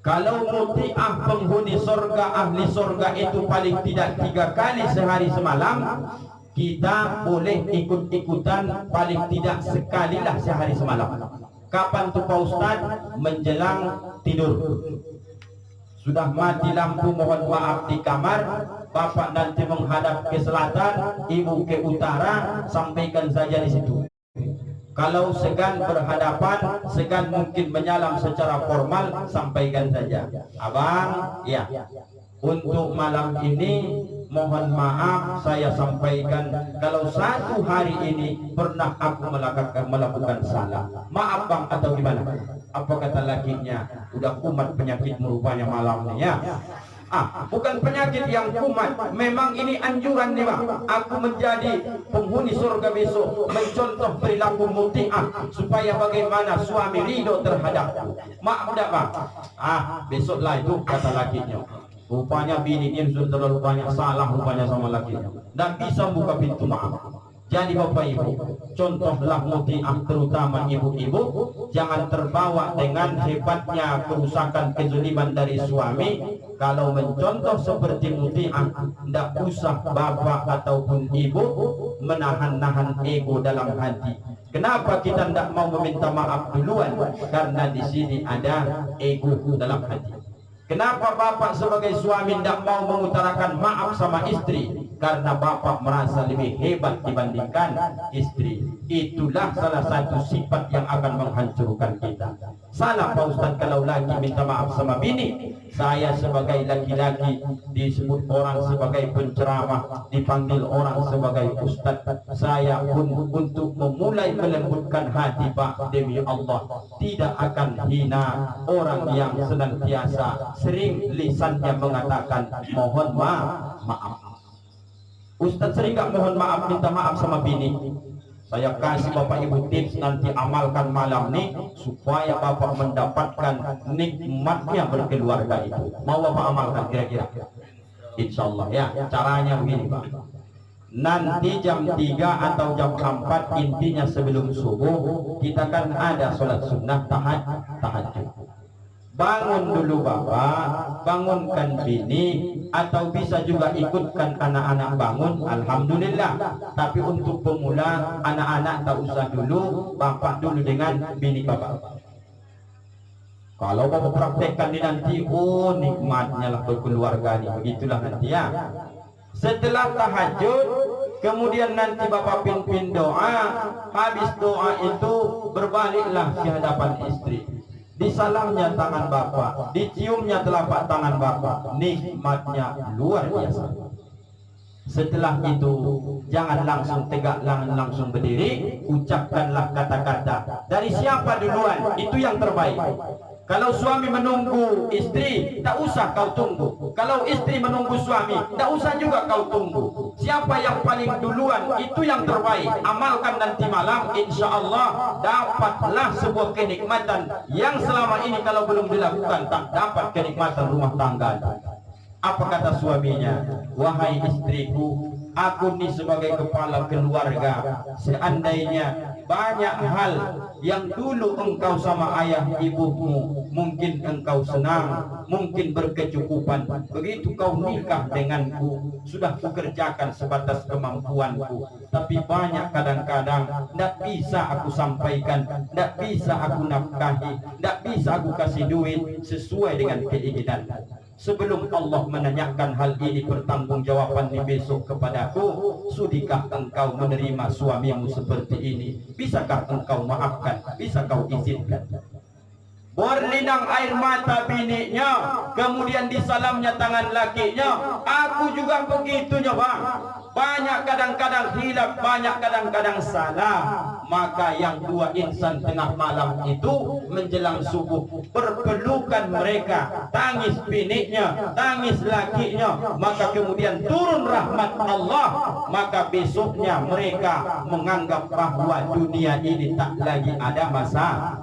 Kalau Muti'ah penghuni sorga, ahli sorga itu paling tidak 3 kali sehari semalam, kita boleh ikut-ikutan paling tidak sekali lah sehari semalam. Kapan tuh Pak Ustaz? Menjelang tidur. Sudah mati lampu, mohon maaf, di kamar, bapak nanti menghadap ke selatan, ibu ke utara, sampaikan saja di situ. Kalau segan berhadapan, segan mungkin menyalam secara formal, sampaikan saja. Abang, ya, untuk malam ini mohon maaf saya sampaikan kalau satu hari ini pernah aku melakukan salah. Maaf bang atau gimana? Apa kata lakinya? Udah kumat penyakit rupanya malam ini ya. Bukan penyakit yang kumat, memang ini anjuran nih bang. Aku menjadi penghuni surga besok, mencontoh perilaku muti'ah supaya bagaimana suami ridho terhadapku. Maaf dah bang. Besoklah itu kata lakinya. Rupanya bini ini sudah terlalu banyak salah rupanya sama lakinya. Dan bisa buka pintu maaf. Jadi bapak ibu, contohlah muti'ah terutama ibu-ibu, jangan terbawa dengan hebatnya kerusakan kezaliman dari suami. Kalau mencontoh seperti muti'ah, tidak usah bapak ataupun ibu menahan-nahan ego dalam hati. Kenapa kita tidak mau meminta maaf duluan? Karena di sini ada ego dalam hati. Kenapa bapak sebagai suami tidak mau mengutarakan maaf sama istri? Karena bapak merasa lebih hebat dibandingkan istri. Itulah salah satu sifat yang akan menghancurkan kita. Salah Pak Ustadz kalau lagi minta maaf sama bini. Saya sebagai laki-laki disebut orang sebagai penceramah, dipanggil orang sebagai ustadz. Saya pun untuk memulai melembutkan hati Pak, demi Allah tidak akan hina orang yang senantiasa sering lisannya mengatakan mohon maaf. Ustadz sering gak mohon maaf, minta maaf sama bini? Saya kasih bapak ibu tips, nanti amalkan malam nih supaya bapak mendapatkan nikmatnya berkeluarga itu. Mau bapak amalkan kira-kira? Insya Allah ya. Caranya begini Pak. Nanti jam 3 atau jam 4 intinya sebelum subuh kita kan ada sholat sunnah tahajud. Bangun dulu bapak, bangunkan bini, atau bisa juga ikutkan anak-anak bangun, alhamdulillah. Tapi untuk pemula, anak-anak tak usah dulu, bapak dulu dengan bini bapak. Kalau bapak praktekkan di nanti, nikmatnya lah berkeluarga nih, begitulah nanti ya. Setelah tahajud, kemudian nanti bapak pimpin doa, habis doa itu berbaliklah ke hadapan istri. Disalamnya tangan bapak, diciumnya telapak tangan bapak, nikmatnya luar biasa. Setelah itu jangan langsung tegak, jangan langsung berdiri, ucapkanlah kata-kata. Dari siapa duluan, itu yang terbaik. Kalau suami menunggu istri, tak usah kau tunggu. Kalau istri menunggu suami, tak usah juga kau tunggu. Siapa yang paling duluan, itu yang terbaik. Amalkan nanti malam, insya Allah dapatlah sebuah kenikmatan yang selama ini kalau belum dilakukan tak dapat kenikmatan rumah tangga. Apa kata suaminya? Wahai istriku, aku ini sebagai kepala keluarga, seandainya banyak hal yang dulu engkau sama ayah ibumu mungkin engkau senang, mungkin berkecukupan, begitu kau nikah denganku sudah kukerjakan sebatas kemampuanku, tapi banyak kadang-kadang tidak bisa aku sampaikan, tidak bisa aku nafkahi, tidak bisa aku kasih duit sesuai dengan keinginan. Sebelum Allah menanyakan hal ini pertanggungjawaban di besok kepadaku, sudikah engkau menerima suamimu seperti ini? Bisakah engkau maafkan? Bisa kau izinkan? Berlinang air mata bininya, kemudian disalamnya tangan lakinya. Aku juga begitunya bang. Banyak kadang-kadang hilaf, banyak kadang-kadang salah. Maka yang dua insan tengah malam itu menjelang subuh berpelukan mereka, tangis bininya, tangis lakinya, maka kemudian turun rahmat Allah. Maka besoknya mereka menganggap bahwa dunia ini tak lagi ada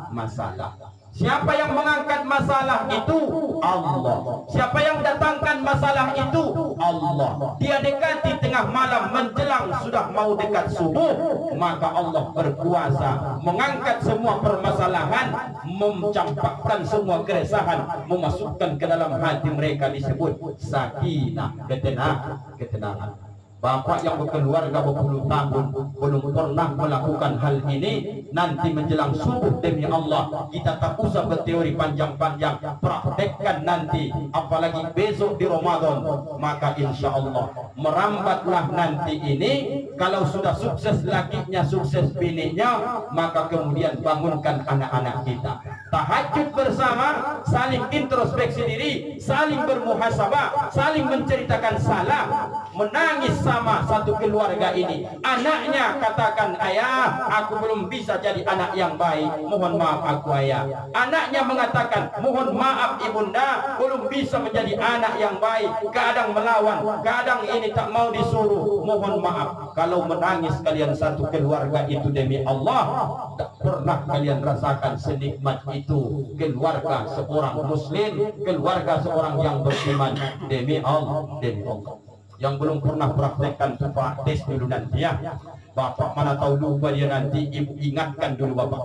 masalah. Siapa yang mengangkat masalah itu? Allah. Siapa yang datangkan masalah itu? Allah. Dia dekati tengah malam menjelang sudah mau dekat subuh, maka Allah berkuasa mengangkat semua permasalahan, mencampakkan semua keresahan, memasukkan ke dalam hati mereka, disebut sakinah, ketenangan. Bapak yang berkeluarga berpuluh tahun belum pernah melakukan hal ini, nanti menjelang subuh demi Allah kita tak usah berteori panjang-panjang, praktekkan nanti, apalagi besok di Ramadan, maka insya Allah merambatlah nanti ini. Kalau sudah sukses lakinya, sukses bininya, maka kemudian bangunkan anak-anak kita, tahajud bersama, saling introspeksi diri, saling bermuhasabah, saling menceritakan salah. menangis sama satu keluarga ini. Anaknya katakan, ayah, aku belum bisa jadi anak yang baik, mohon maaf aku ayah. Anaknya mengatakan, mohon maaf ibunda, belum bisa menjadi anak yang baik, kadang melawan, kadang ini tak mau disuruh, mohon maaf. Kalau menangis kalian satu keluarga itu demi Allah, tak pernah kalian rasakan senikmat itu keluarga seorang muslim, keluarga seorang yang beriman demi Allah, demi Allah. Yang belum pernah praktekkan itu praktis dulu nanti ya. Bapak mana tahu lupa dia nanti, ibu ingatkan dulu bapak.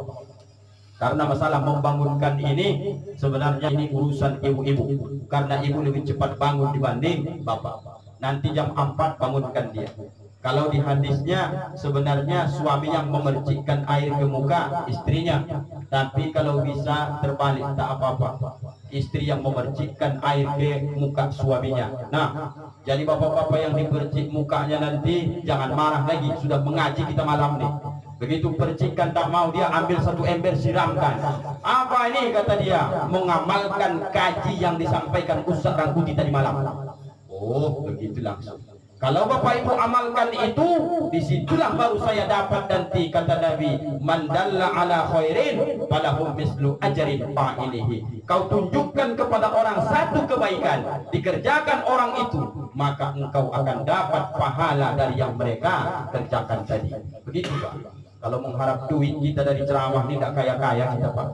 Karena masalah membangunkan ini sebenarnya ini urusan ibu-ibu. Karena ibu lebih cepat bangun dibanding bapak. Nanti jam 4 bangunkan dia. Kalau di hadisnya sebenarnya suami yang memercikkan air ke muka istrinya, tapi kalau bisa terbalik tak apa-apa, istri yang memercikkan air ke muka suaminya. Nah, jadi bapak-bapak yang dipercik mukanya nanti jangan marah lagi, sudah mengaji kita malam nih. Begitu percikan tak mau, dia ambil satu ember siramkan. Apa ini kata dia? Mengamalkan kaji yang disampaikan Ustaz Rangkuti tadi malam. Oh begitu langsung. Kalau bapak ibu amalkan itu, disitulah baru saya dapat nanti kata Nabi, man dalla ala khairin falahu mislu ajrin fa'ilihi. Kau tunjukkan kepada orang satu kebaikan, dikerjakan orang itu, maka engkau akan dapat pahala dari yang mereka kerjakan tadi. Begitu Pak. Kalau mengharap duit kita dari ceramah ini tidak kaya-kaya kita Pak.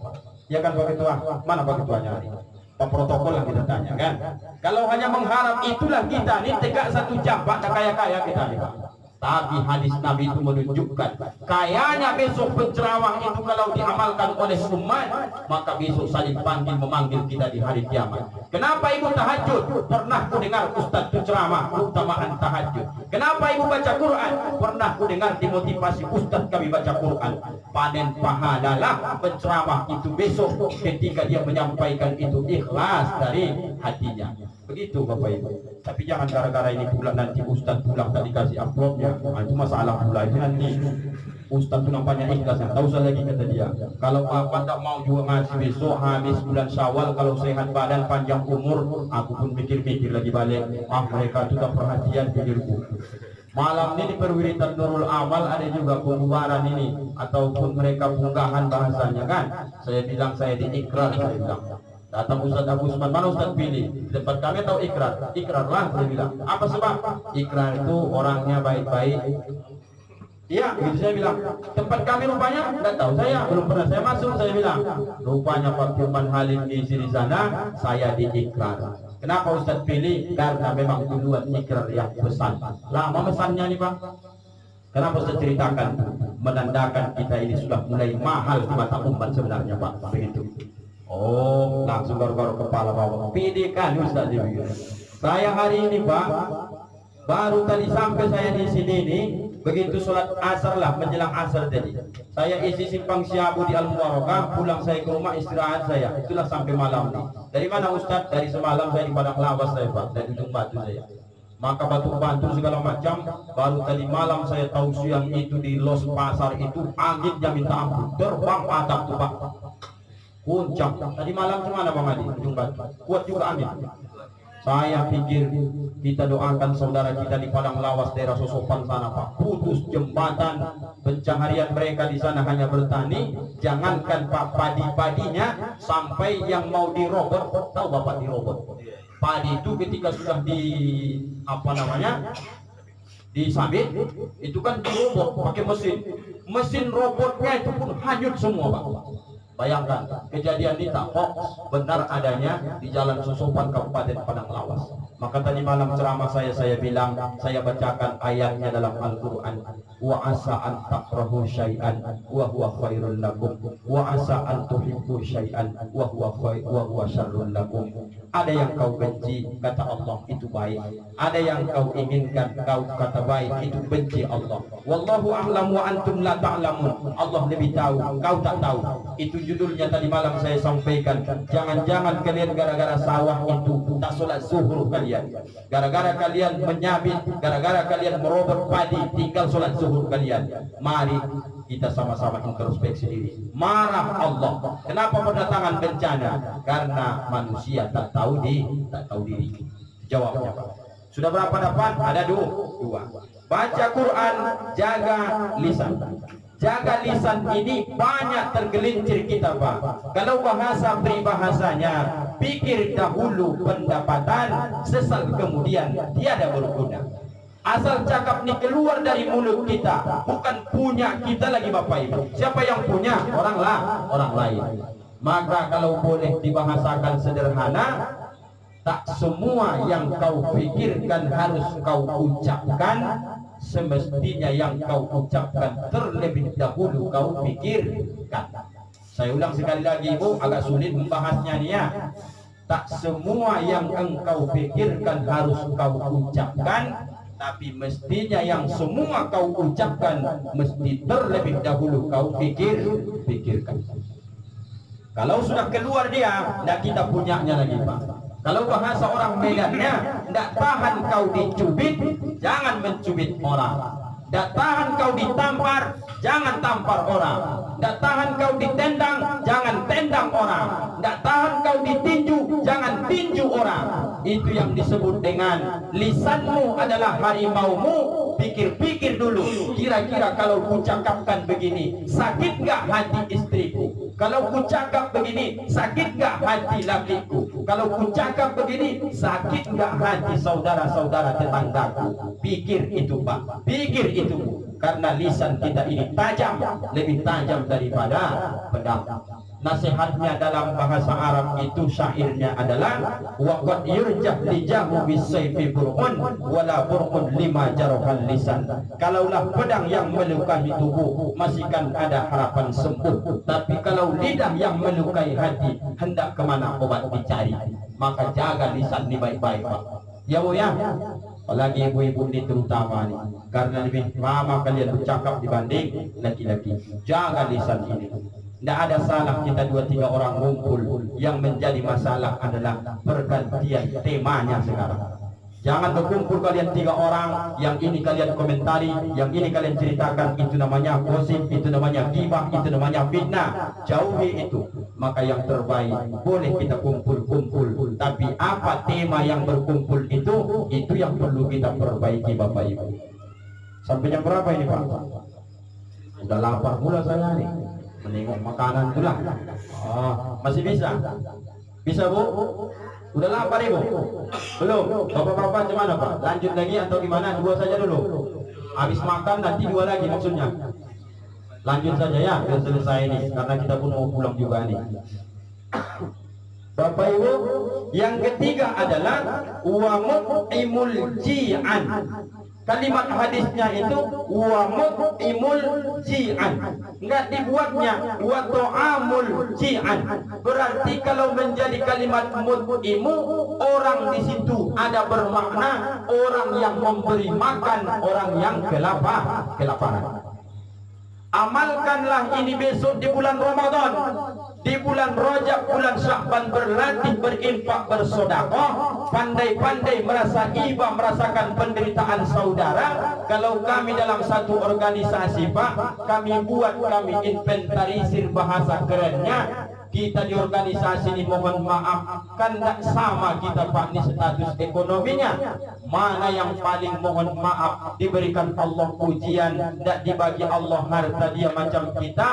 Ya kan Pak Ketua? Mana Pak Ketuanya hari? Pak protokol yang kita tanya kan. Kalau hanya mengharap itulah kita ini tegak 1 jam Pak, tak kaya-kaya kita nih Pak. Tapi hadis Nabi itu menunjukkan kayanya besok penceramah itu kalau diamalkan oleh umat, maka besok saling panggil memanggil kita di hari kiamat. Kenapa ibu tahajud? Pernah ku dengar Ustaz penceramah keutamaan tahajud. Kenapa ibu baca Quran? Pernah ku dengar dimotivasi Ustaz kami baca Quran. Panen pahalalah penceramah itu besok ketika dia menyampaikan itu ikhlas dari hatinya. Begitu Bapak Ibu. Tapi jangan gara-gara ini pula nanti Ustaz pulang tak dikasih amplopnya. Itu masalah pula ini nanti. Ustaz itu nampaknya ikhlas, tak usah lagi kata dia. Kalau Bapak tak mau juga ngasih besok habis bulan Syawal, kalau sehat badan panjang umur, aku pun mikir-mikir lagi balik. Mereka itu tak perhatian pikirku. Malam ini di perwiritan Nurul Amal ada juga pembubaran ini ataupun mereka punggahan bahasanya kan. Saya bilang saya diikrar, saya bilang. Datang Ustaz Abu Usman, mana Ustaz pilih? Di tempat kami tahu ikrar. Ikrarlah saya bilang. Apa sebab? Ikrar itu orangnya baik-baik. Iya, gitu saya bilang. Tempat kami rupanya enggak tahu saya, belum pernah saya masuk, saya bilang. Rupanya Pak Firman Halim diisi di sana, saya diikrar. Kenapa Ustaz pilih? Karena memang duluan ikrar yang pesan. Lama pesannya nih Pak. Kenapa Ustaz ceritakan? Menandakan kita ini sudah mulai mahal di mata umat sebenarnya Pak. Begitu. Oh, langsung baru-baru kepala bawah. Pilih kan Ustaz dia. Saya hari ini Pak, baru tadi sampai saya di sini nih, begitu sholat asar lah, menjelang asar tadi. Saya isi simpang Syabu di Al-Mubarakah, pulang saya ke rumah istirahat saya. Itulah sampai malam nih. Dari mana Ustaz? Dari semalam saya di Padang Lawas saya Pak, dari ujung batu saya. Maka batu-batu segala macam. Baru tadi malam saya tahu siang itu di Los Pasar itu anginnya minta ampun, terbang atap tuh Pak. Puncak. Tadi malam kemana Bang Adi? Ujung batu. Kuat juga angin. Saya pikir kita doakan saudara kita di Padang Lawas daerah Sosopan sana Pak. Putus jembatan, pencaharian mereka di sana hanya bertani. Jangankan Pak padi-padinya, sampai yang mau dirobot. Tahu Bapak dirobot? Padi itu ketika sudah di disabit, itu kan dirobot pakai mesin. Mesin robotnya itu pun hanyut semua Pak. Bayangkan kejadian ini tak hoax, benar adanya di Jalan Sosopan Kabupaten Padang Lawas. Maka tadi malam ceramah saya bilang, saya bacakan ayatnya dalam Al-Quran. Wa asa an takrahu syai'an wa huwa khairul lakum wa asa an tuhibbu syai'an wa huwa syarrul lakum. Ada yang kau benci, kata Allah, itu baik. Ada yang kau inginkan, kau kata baik, itu benci Allah. Wallahu a'lam wa antum la ta'lamun. Allah lebih tahu, kau tak tahu. Itu judulnya tadi malam saya sampaikan. Jangan-jangan kalian gara-gara sawah itu tak sholat zuhur kalian. Gara-gara kalian menyabit, gara-gara kalian merobot padi, tinggal sholat zuhur kalian. Mari kita sama-sama introspeksi diri. Marah Allah. Kenapa berdatangan bencana? Karena manusia tak tahu diri. Jawabnya Pak. Sudah berapa dapat? Ada dua. Baca Quran, jaga lisan. Jaga lisan ini banyak tergelincir kita, Pak. Kalau bahasa peribahasanya, pikir dahulu pendapatan, sesal kemudian tiada berguna. Asal cakap ni keluar dari mulut kita, bukan punya kita lagi Bapak Ibu. Siapa yang punya? Orang lain. Maka kalau boleh dibahasakan sederhana, tak semua yang kau pikirkan harus kau ucapkan. Semestinya yang kau ucapkan terlebih dahulu kau pikirkan. Saya ulang sekali lagi Ibu, agak sulit membahasnya nih ya. Tak semua yang engkau pikirkan harus kau ucapkan, tapi mestinya yang semua kau ucapkan mesti terlebih dahulu kau pikirkan. Kalau sudah keluar dia, tidak kita punyanya lagi Pak. Kalau bahasa orang Medannya, tidak tahan kau dicubit, jangan mencubit orang. Tidak tahan kau ditampar, jangan tampar orang. Tidak tahan kau ditendang, jangan tendang orang. Tidak tahan kau ditinju, jangan tinju orang. Itu yang disebut dengan lisanmu adalah harimaumu. Pikir-pikir dulu, kira-kira kalau ku cakapkan begini, sakit nggak hati istriku? Kalau ku cakap begini, sakit nggak hati lakiku? Kalau ku cakap begini, sakit nggak hati saudara-saudara tetanggaku? Pikir itu Pak, pikir itu. Karena lisan kita ini tajam, lebih tajam daripada pedang. Nasihatnya dalam bahasa Arab itu syairnya adalah waqad yurjah lijahu bisayfi bur'un wala bur'un lima jarahal lisan. Kalaulah pedang yang melukai tubuh masihkan ada harapan sembuh, tapi kalau lidah yang melukai hati hendak kemana obat dicari. Maka jaga lisan ini baik-baik Pak. Ya Bu ya. Apalagi ibu-ibu ini terutama nih, karena lebih lama kalian bercakap dibanding laki-laki. Jaga lisan ini. Tidak ada salah kita 2-3 orang ngumpul. Yang menjadi masalah adalah pergantian temanya sekarang. Jangan berkumpul kalian 3 orang, yang ini kalian komentari, yang ini kalian ceritakan. Itu namanya gosip, itu namanya gibah, itu namanya fitnah. Jauhi itu. Maka yang terbaik boleh kita kumpul-kumpul, tapi apa tema yang berkumpul itu yang perlu kita perbaiki Bapak Ibu. Sampai jam berapa ini Pak? Udah lapar pula saya nih. Menengok makanan itulah. Masih bisa? Bisa Bu? Udah lapar Ibu? Belum? Bapak-bapak macam mana Pak? Lanjut lagi atau gimana? 2 saja dulu. Habis makan nanti 2 lagi maksudnya. Lanjut saja ya, sudah selesai ini. Karena kita pun mau pulang juga nih. Bapak Ibu, yang ketiga adalah wa mut'imul ji'an. Kalimat hadisnya itu wa mut'imul ji'an. Enggak dibuatnya wa ta'amul ji'an. Berarti kalau menjadi kalimat mut'imu, orang di situ ada bermakna orang yang memberi makan orang yang kelaparan. Amalkanlah ini besok di bulan Ramadan, di bulan Rajab, bulan Sya'ban, berlatih berinfak, bersedekah, pandai-pandai merasa iba, merasakan penderitaan saudara. Kalau kami dalam satu organisasi Pak, kami inventarisir, bahasa kerennya kita di organisasi ini, mohon maaf kan tidak sama kita Pak, ini status ekonominya. Mana yang paling mohon maaf diberikan Allah ujian, tidak dibagi Allah harta dia macam kita,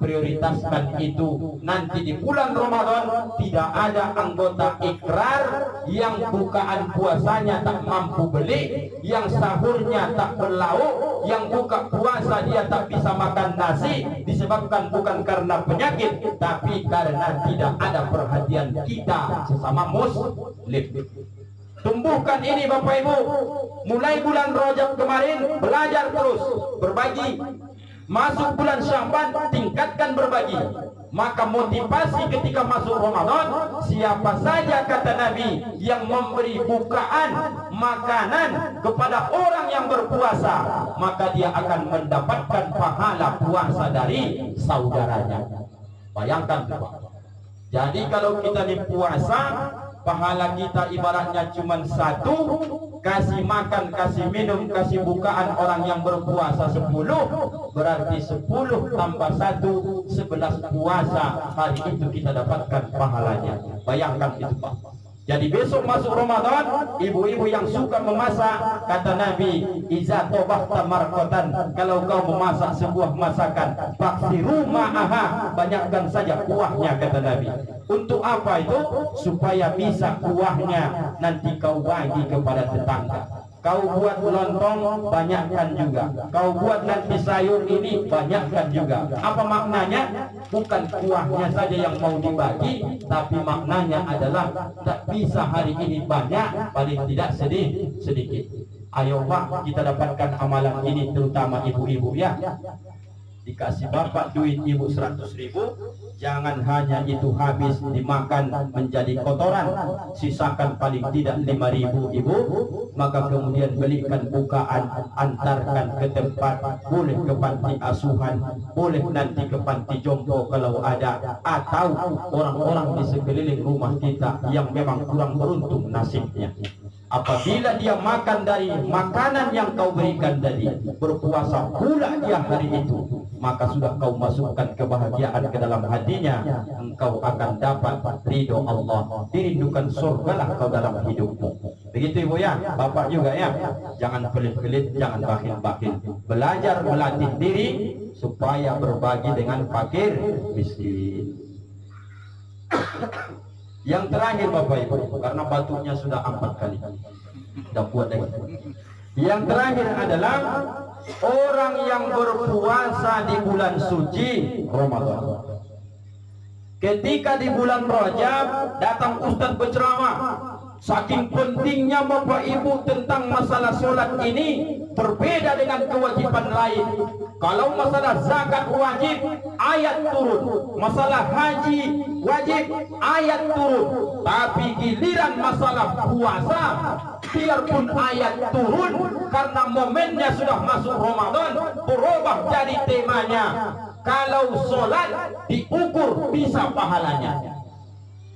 prioritaskan itu. Nanti di bulan Ramadan tidak ada anggota ikrar yang bukaan puasanya tak mampu beli, yang sahurnya tak berlauk, yang buka puasa dia tak bisa makan nasi, disebabkan bukan karena penyakit, tapi karena tidak ada perhatian kita sesama muslim. Tumbuhkan ini Bapak Ibu. Mulai bulan Rajab kemarin belajar terus berbagi. Masuk bulan Sya'ban tingkatkan berbagi. Maka motivasi ketika masuk Ramadan, siapa saja kata Nabi yang memberi bukaan makanan kepada orang yang berpuasa, maka dia akan mendapatkan pahala puasa dari saudaranya. Bayangkan Pak. Jadi kalau kita di puasa, pahala kita ibaratnya cuma 1, kasih makan, kasih minum, kasih bukaan orang yang berpuasa 10, berarti 10 tambah 1, 11 puasa hari itu kita dapatkan pahalanya. Bayangkan itu Pak. Jadi besok masuk Ramadan, ibu-ibu yang suka memasak, kata Nabi, iza tobahta marqatan, kalau kau memasak sebuah masakan, faksiru ma'aha, banyakkan saja kuahnya, kata Nabi. Untuk apa itu? Supaya bisa kuahnya nanti kau bagi kepada tetangga. Kau buat lontong, banyakkan juga. Kau buat nanti sayur ini, banyakkan juga. Apa maknanya? Bukan kuahnya saja yang mau dibagi, tapi maknanya adalah tak bisa hari ini banyak, paling tidak sedikit. Ayo Pak, kita dapatkan amalan ini, terutama ibu-ibu ya. Dikasih bapak duit ibu 100.000, jangan hanya itu habis dimakan menjadi kotoran, sisakan paling tidak 5.000 ibu, maka kemudian belikan bukaan, antarkan ke tempat, boleh ke panti asuhan, boleh nanti ke panti jompo kalau ada, atau orang-orang di sekeliling rumah kita yang memang kurang beruntung nasibnya. Apabila dia makan dari makanan yang kau berikan tadi, berpuasa pula dia hari itu, maka sudah kau masukkan kebahagiaan ke dalam hatinya. Engkau akan dapat ridho Allah, dirindukan surgalah kau dalam hidupmu. Begitu ibu ya, bapak juga ya. Jangan pelit-pelit, jangan bakhil-bakhil. Belajar melatih diri supaya berbagi dengan fakir miskin. Yang terakhir Bapak Ibu, karena batuknya sudah 4 kali, tidak kuat lagi. Yang terakhir adalah orang yang berpuasa di bulan suci Ramadan. Ketika di bulan Rajab datang Ustadz berceramah, saking pentingnya Bapak Ibu tentang masalah sholat ini berbeda dengan kewajiban lain. Kalau masalah zakat wajib, ayat turun. Masalah haji wajib, ayat turun. Tapi giliran masalah puasa, biarpun ayat turun, karena momennya sudah masuk Ramadan, berubah jadi temanya. Kalau sholat diukur bisa pahalanya,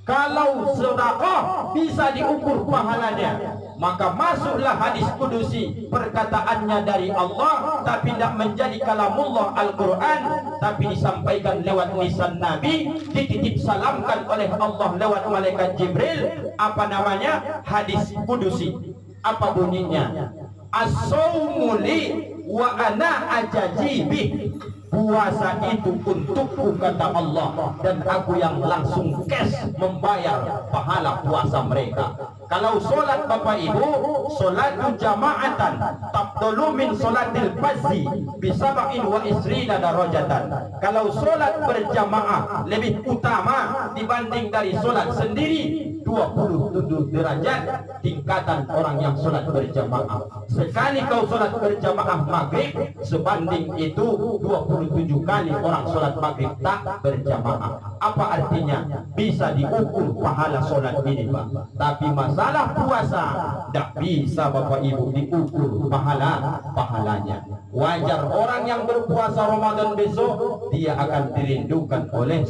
kalau sedekah bisa diukur pahalanya. Maka masuklah hadis kudusi, perkataannya dari Allah, tapi tidak menjadi kalamullah Al-Quran, tapi disampaikan lewat lisan Nabi, dititip salamkan oleh Allah lewat malaikat Jibril. Apa namanya? Hadis kudusi. Apa bunyinya? As-sawmu li wa ana ajajibih. Puasa itu untukku, kata Allah, dan aku yang langsung cash membayar pahala puasa mereka. Kalau solat Bapak Ibu, solatun jama'atan tabdulu min solatil fazzi bisaba'in wa isrina darajatan. Kalau solat berjamaah lebih utama dibanding dari solat sendiri, 27 derajat tingkatan orang yang solat berjamaah. Sekali kau solat berjamaah maghrib, sebanding itu 27 kali orang solat maghrib tak berjamaah. Apa artinya? Bisa diukur pahala solat ini Pak. Tapi masalah puasa tidak bisa Bapak Ibu diukur pahalanya. Wajar orang yang berpuasa Ramadan besok dia akan dirindukan oleh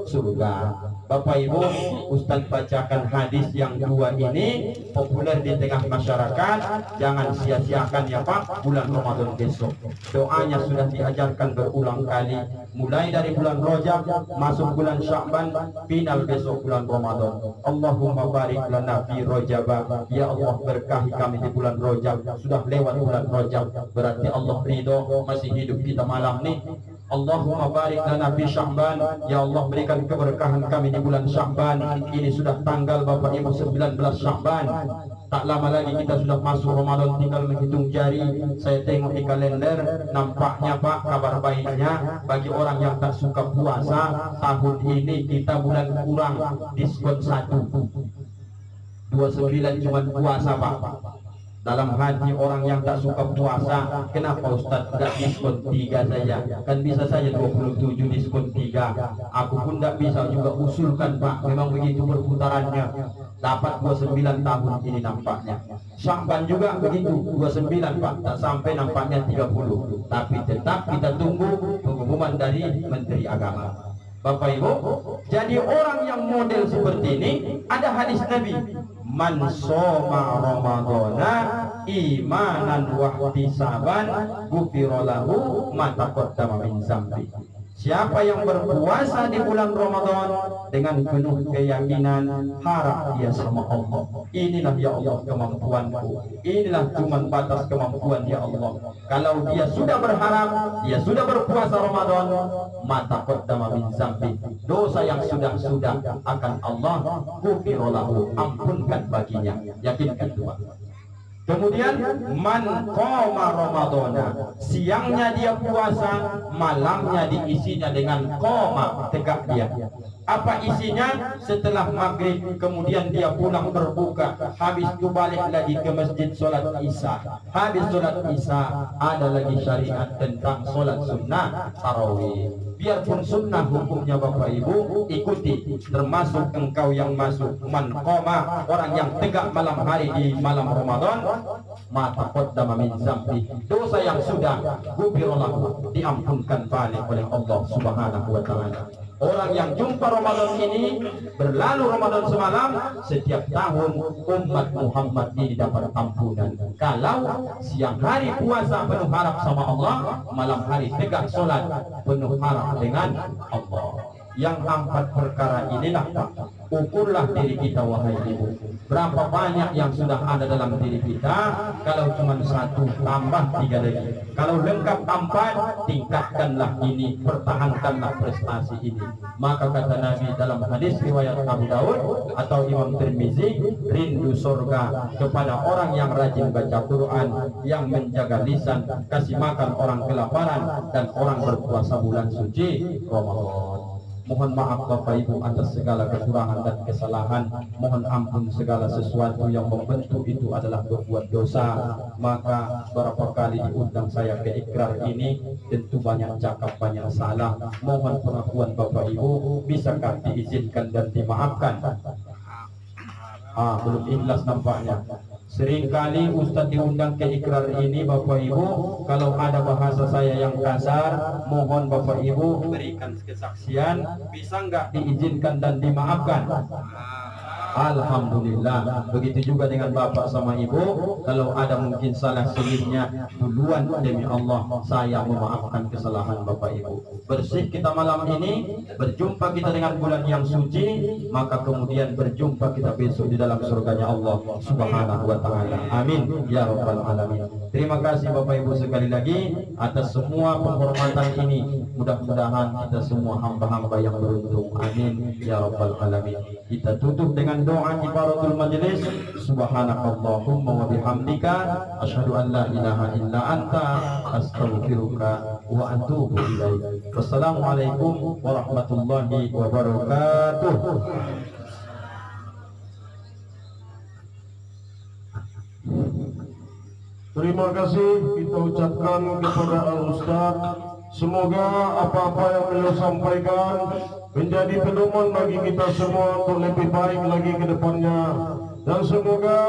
surga. Bapak Ibu, Ustaz bacakan hadis yang 2 ini, populer di tengah masyarakat. Jangan sia-siakan ya Pak, bulan Ramadan besok. Doanya sudah diajarkan berulang kali, mulai dari bulan Rajab masuk bulan Sya'ban, final besok bulan Ramadan. Allahumma barik lana fi Rajab. Ya Allah, berkahi kami di bulan Rajab. Sudah lewat bulan Rajab, berarti Allah ridho, masih hidup kita malam nih. Allahumma barik lana fi Sya'ban. Ya Allah, berikan keberkahan kami di bulan Sya'ban. Ini sudah tanggal Bapak Ibu 19 Sya'ban. Tak lama lagi kita sudah masuk Ramadan, tinggal menghitung jari. Saya tengok di kalender, nampaknya Pak, kabar baiknya bagi orang yang tak suka puasa, tahun ini kita bulan kurang, diskon 1. 29 cuma puasa Pak. Dalam hati orang yang tak suka puasa, kenapa Ustaz tidak diskon 3 saja? Kan bisa saja 27 diskon 3. Aku pun tidak bisa juga usulkan Pak, memang begitu perputarannya. Dapat 29 tahun ini nampaknya. Sya'ban juga begitu, 29 Pak, tak sampai nampaknya 30. Tapi tetap kita tunggu pengumuman dari Menteri Agama. Bapak Ibu, jadi orang yang model seperti ini, ada hadis Nabi, man shoma ramadhana imanan wa ihtisaban ghufira lahu ma taqaddama min dzambi. Siapa yang berpuasa di bulan Ramadan dengan penuh keyakinan, harap dia sama Allah. Inilah ya Allah kemampuanku, inilah cuma batas kemampuan ya Allah. Kalau dia sudah berharap, dia sudah berpuasa Ramadan, mata qaddama min zambi, dosa yang sudah akan Allah ghufira lahu, ampunkan baginya. Yakinkan Tuhan. Kemudian man qoma ramadhana, siangnya dia puasa, malamnya diisinya dengan qoma, tegak dia. Apa isinya? Setelah maghrib kemudian dia pulang berbuka, habis itu balik lagi ke masjid sholat isya. Habis sholat isya ada lagi syariat tentang sholat sunnah tarawih. Biarpun sunnah hukumnya Bapak Ibu ikuti, termasuk engkau yang masuk man qoma, orang yang tegak malam hari di malam Ramadan, mata qaddama min zambi, dosa yang sudah ghufira lahu, diampunkan balik oleh Allah Subhanahu wa taala. Orang yang jumpa Ramadan ini, berlalu Ramadan semalam, setiap tahun umat Muhammad ini dapat ampunan. Kalau siang hari puasa penuh harap sama Allah, malam hari tegak sholat penuh harap dengan Allah. Yang 4 perkara inilah Pak, ukurlah diri kita wahai ibu. Berapa banyak yang sudah ada dalam diri kita? Kalau cuma 1 tambah 3 lagi. Kalau lengkap 4, tingkatkanlah ini, pertahankanlah prestasi ini. Maka kata Nabi dalam hadis riwayat Abu Daud atau Imam Tirmizi, rindu surga kepada orang yang rajin baca Quran, yang menjaga lisan, kasih makan orang kelaparan, dan orang berpuasa bulan suci Ramadan. Mohon maaf Bapak Ibu atas segala kekurangan dan kesalahan. Mohon ampun segala sesuatu yang membentuk itu adalah berbuat dosa. Maka berapa kali diundang saya ke ikrar ini, tentu banyak cakap, banyak salah. Mohon pengakuan Bapak Ibu, bisakah diizinkan dan dimaafkan? Belum ikhlas nampaknya. Seringkali Ustadz diundang ke ikrar ini Bapak Ibu, kalau ada bahasa saya yang kasar, mohon Bapak Ibu berikan kesaksian, bisa nggak diizinkan dan dimaafkan? Alhamdulillah. Begitu juga dengan bapak sama ibu, kalau ada mungkin salah silihnya, duluan demi Allah saya memaafkan kesalahan bapak ibu. Bersih kita malam ini, berjumpa kita dengan bulan yang suci, maka kemudian berjumpa kita besok di dalam surganya Allah Subhanahu wa taala. Amin ya rabbal alamin. Terima kasih Bapak Ibu sekali lagi atas semua penghormatan ini. Mudah-mudahan kita semua hamba-hamba yang beruntung. Amin ya rabbal alamin. Kita tutup dengan doa kifaratul majelis. Subhanakallahumma wa bihamdika asyhadu an la ilaha illa anta astaghfiruka wa atubu ilaik. Wassalamualaikum warahmatullahi wabarakatuh. Terima kasih kita ucapkan kepada Al-Ustaz. Semoga apa-apa yang beliau sampaikan menjadi pedoman bagi kita semua untuk lebih baik lagi ke depannya. Dan semoga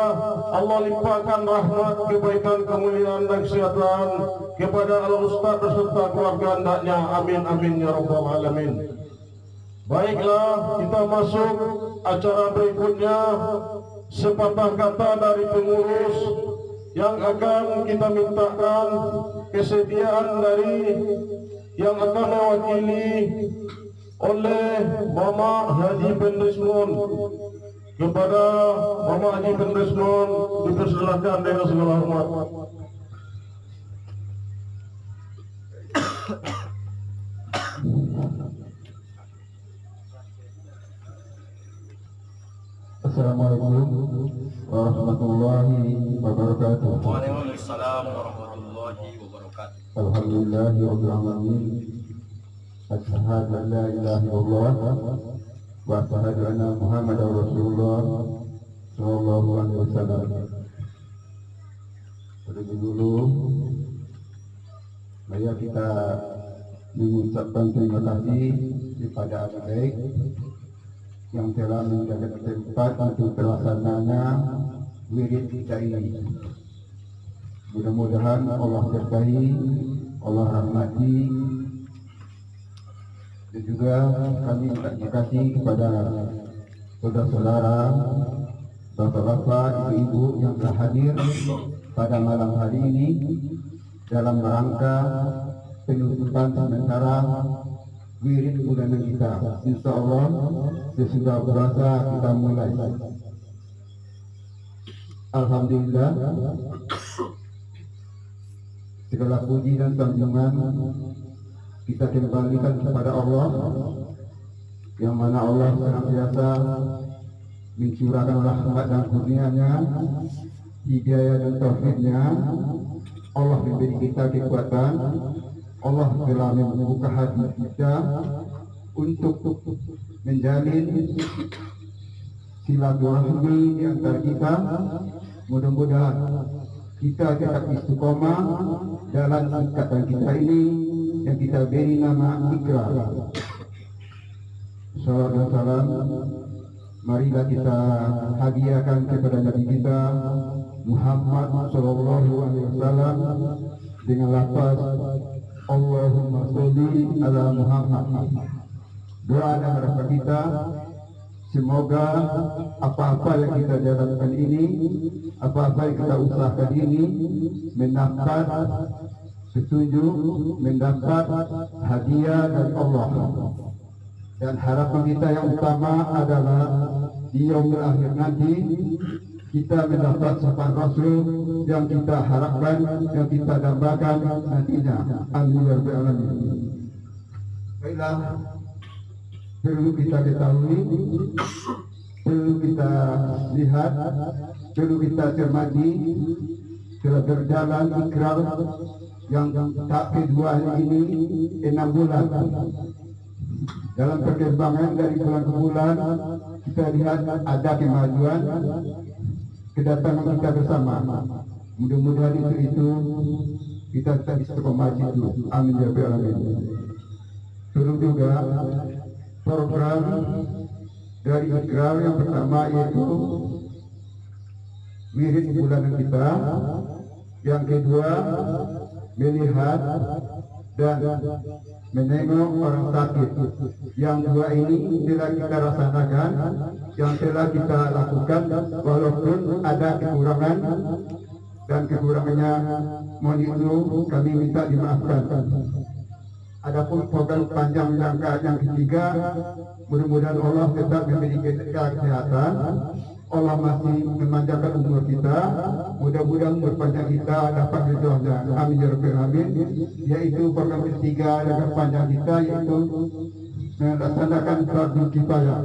Allah limpahkan rahmat, kebaikan, kemuliaan dan kesehatan kepada Al-Ustaz beserta keluarga hendaknya. Amin amin ya rabbal alamin. Baiklah, kita masuk acara berikutnya. Sepatah kata dari pengurus yang akan kita mintakan kesediaan dari yang akan mewakili oleh Mama Haji bin Rismon. Kepada Mama Haji bin Rismon dipersilakan dengan segala hormat. Assalamualaikum warahmatullahi wabarakatuh. Waalaikumsalam warahmatullahi wabarakatuh. Alhamdulillahi rabbil alamin. Asyhadu an la ilaha illallah wa asyhadu anna Muhammadar Rasulullah sallallahu alaihi wasallam. Terlebih dulu mari kita mengucapkan terima kasih kepada Abu Baik yang telah menjaga tempat untuk pelaksananya wirid kita ini. Mudah-mudahan Allah berkahi, Allah rahmati, dan juga kami terima kasih kepada saudara-saudara, bapak-bapak, ibu-ibu yang telah hadir pada malam hari ini dalam rangka penutupan sementara wirid bulanan kita. Insya Allah sesudah puasa kita mulai. Alhamdulillah, segala puji dan sanjungan kita kembalikan kepada Allah, yang mana Allah senantiasa mencurahkan rahmat dan kurnia-Nya, hidayah dan taufiknya. Allah memberi kita kekuatan, Allah telah membuka hati kita untuk menjalin silaturahmi di antara kita. Mudah-mudahan kita tetap istiqomah dalam ikatan kita ini yang kita beri nama ikrar. Salawat dan salam marilah kita hadiahkan kepada Nabi kita Muhammad sallallahu alaihi wasallam dengan lafaz Allahumma sholli ala Muhammad. Doa dan harapan kita, semoga apa-apa yang kita jalankan ini, apa-apa yang kita usahakan ini mendapat petunjuk, mendapat hadiah dari Allah. Dan harapan kita yang utama adalah di yaumil akhir nanti kita mendapat syafaat Rasul yang kita harapkan, yang kita dambakan nantinya. Amin ya rabbal alamin. Baiklah, perlu kita ketahui, perlu kita lihat, perlu kita cermati telah berjalan ikrar yang tak kedua ini 6 bulan. Dalam perkembangan dari bulan ke bulan kita lihat ada kemajuan, kedatangan kita bersama. Mudah-mudahan itu kita tetap istiqomah itu. Amin ya rabbal alamin. Perlu juga program dari ikrar yang pertama yaitu wirid bulanan kita, yang kedua melihat dan menengok orang sakit. Yang dua ini telah kita laksanakan, yang telah kita lakukan, walaupun ada kekurangan dan kekurangannya mohon itu kami minta dimaafkan. Adapun program panjang jangka yang ketiga, mudah-mudahan Allah tetap memberi kita kesehatan, Allah masih memanjangkan umur kita, mudah-mudahan umur panjang kita dapat ridhonya. Amin ya rabbal alamin. Yaitu program ketiga jangka panjang kita, yaitu melaksanakan fardu kifayah.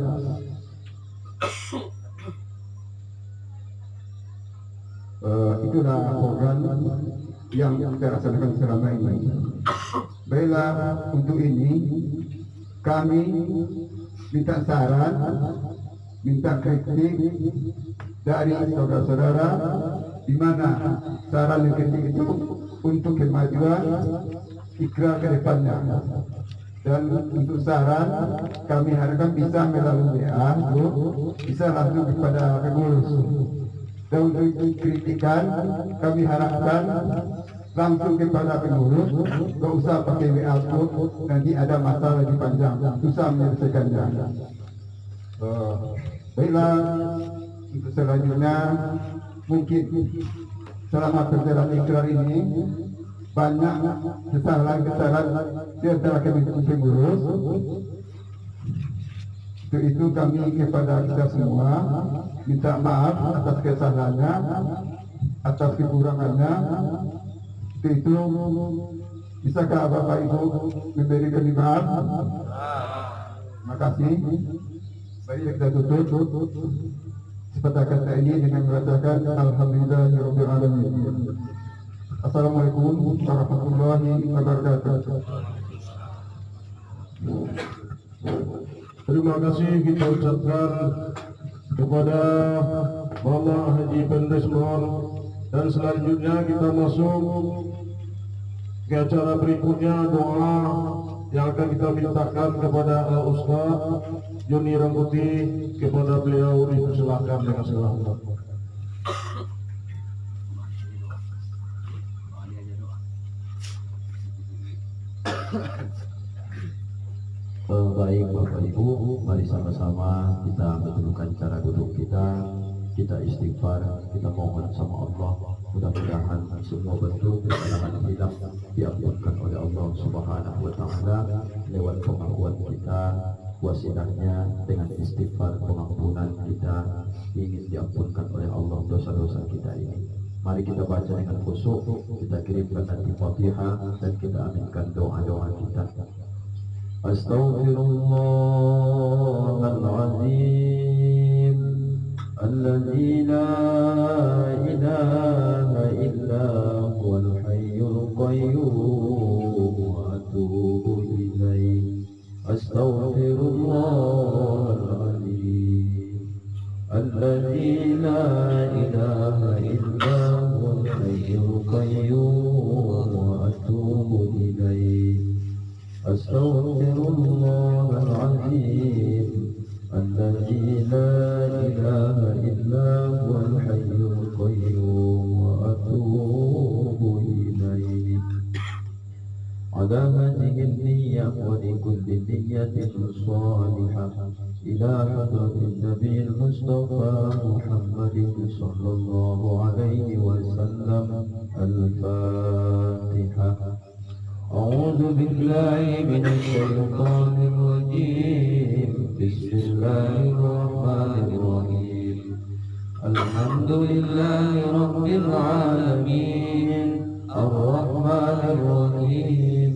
Itulah program yang kita laksanakan selama ini. Baiklah, untuk ini kami minta saran, minta kritik dari saudara-saudara, di mana saran dan kritik itu untuk kemajuan ikrar ke depannya. Dan untuk saran kami harapkan bisa melalui WA, bisa langsung kepada pengurus. Dan untuk kritikan kami harapkan langsung kepada pengurus, tidak usah pakai WA, nanti ada masalah lebih panjang, susah menyelesaikannya. Baiklah, untuk selanjutnya mungkin selama perjalanan ikrar ini banyak kesalahan-kesalahan di antara kami pengurus. Untuk itu kami kepada kita semua minta maaf atas kesalahannya, atas kekurangannya. Untuk itu bisakah Bapak Ibu memberikan maaf? Terima kasih. Baik, kita tutup sepatah kata ini dengan membacakan Alhamdulillahirabbil alamin. Assalamualaikum warahmatullahi wabarakatuh. Terima kasih kita ucapkan kepada Bapak Haji Pendesmor, dan selanjutnya kita masuk ke acara berikutnya, doa yang akan kita mintakan kepada Ustaz Joni Rambuti. Kepada beliau dipersilakan dengan segala hormat. Baik Bapak Ibu, mari sama-sama kita mendudukan cara duduk kita istighfar, kita mohon sama Allah Mudah-mudahan semua bentuk kesalahan hilang diampunkan oleh Allah Subhanahu wa taala lewat pengakuan kita, wasilahnya dengan istighfar pengampunan kita ingin diampunkan oleh Allah dosa-dosa kita ini. Mari kita baca dengan khusyuk, kita kirimkan nanti Fatihah dan kita aminkan doa-doa kita. Astaghfirullahaladzim alladzi la ilaha illa huwal hayyul qayyum wa atubu ilaih. Astaghfirullahaladzim alladzi la ilaha illa huwal hayyul qayyum wa atubu ilaih. Astaghfirullahaladzim alladzi la ilaha illa huwal hayyul qayyum wa atubu ilaih. Ala hadhihi an-niyyah wa li kulli niyyatin salihah ila hadratin nabiyil mustafa Muhammadin sallallahu alaihi wasallam. Al-Fatihah. أعوذ بالله من الشيطان الرجيم. بسم الله الرحمن الرحيم. الحمد لله رب العالمين الرحمن الرحيم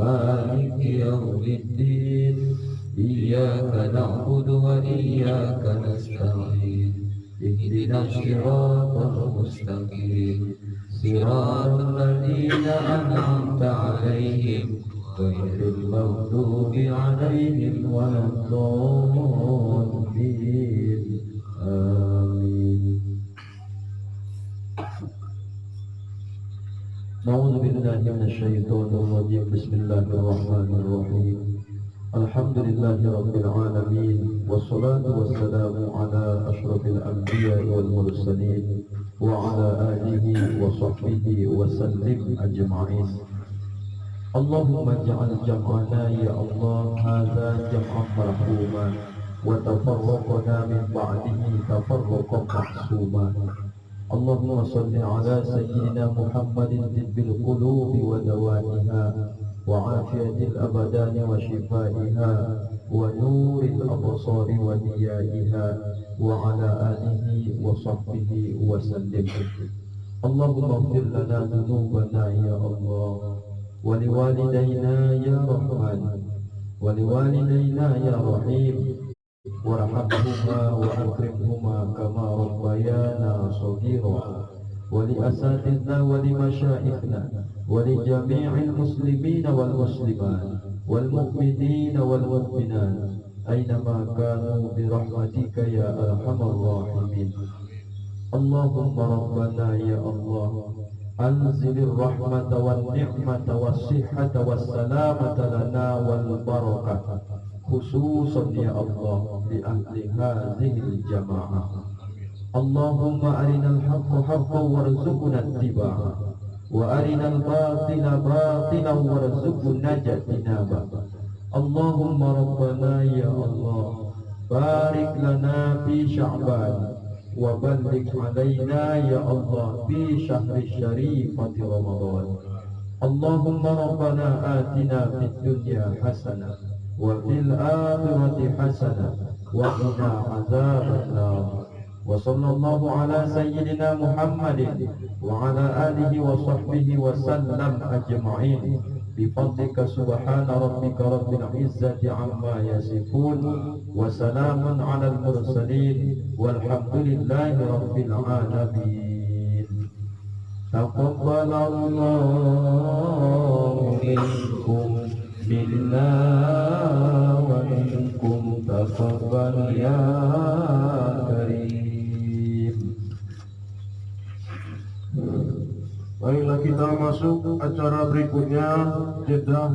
مالك يوم الدين إياك نعبد وإياك نستعين اهدنا الصراط المستقيم صراط الذين أنعمت عليهم غير المغضوب عليهم ولا الضالين. آمين. نعوذ بالله من الشيطان الرجيم. بسم الله الرحمن الرحيم. الحمد لله رب العالمين والصلاة والسلام على أشرف الأنبياء والمرسلين وعلى آله وصحبه وسلم أجمعين. اللهم اجعل جمعنا يا الله هذا جمعا مرحوما وتفرقنا من بعده تفرقا معصوما. اللهم صل على سيدنا محمد طب القلوب ودوائها وعافية الأبدان وشفائها ونور الأبصار وديائها وعلى آله وصحبه وسلم. اللهم اغفر لنا ذنوبنا يا الله ولوالدينا يا رحمن ولوالدينا يا رحيم وارحمهما وأكرمهما كما ربيانا صغيرا ولأساتذتنا ولمشايخنا ولجميع المسلمين والمسلمات والمؤمنين والمؤمنات أينما كانوا برحمتك يا أرحم الراحمين. اللهم ربنا يا الله أنزل الرحمة والنعمة والصحة والسلامة لنا والبركة خصوصا يا الله لأهل هذه الجماعة. اللهم أرنا الحق حقا وارزقنا اتباعه وأرنا الباطل باطلا وارزقنا اجتنابه. اللهم ربنا يا الله بارك لنا في شعبان وبلغ علينا يا الله في شهر الشريفة رمضان. اللهم ربنا آتنا في الدنيا حسنة وفي الآخرة حسنة وقنا عذاب النار. وصلى الله على سيدنا محمد وعلى آله وصحبه وسلم أجمعين بفضلك سبحان ربك رب العزة عما يصفون وسلام على المرسلين والحمد لله رب العالمين. تقبل الله منكم منا ومنكم تقبل يا كريم. Baiklah, kita masuk acara berikutnya, jeda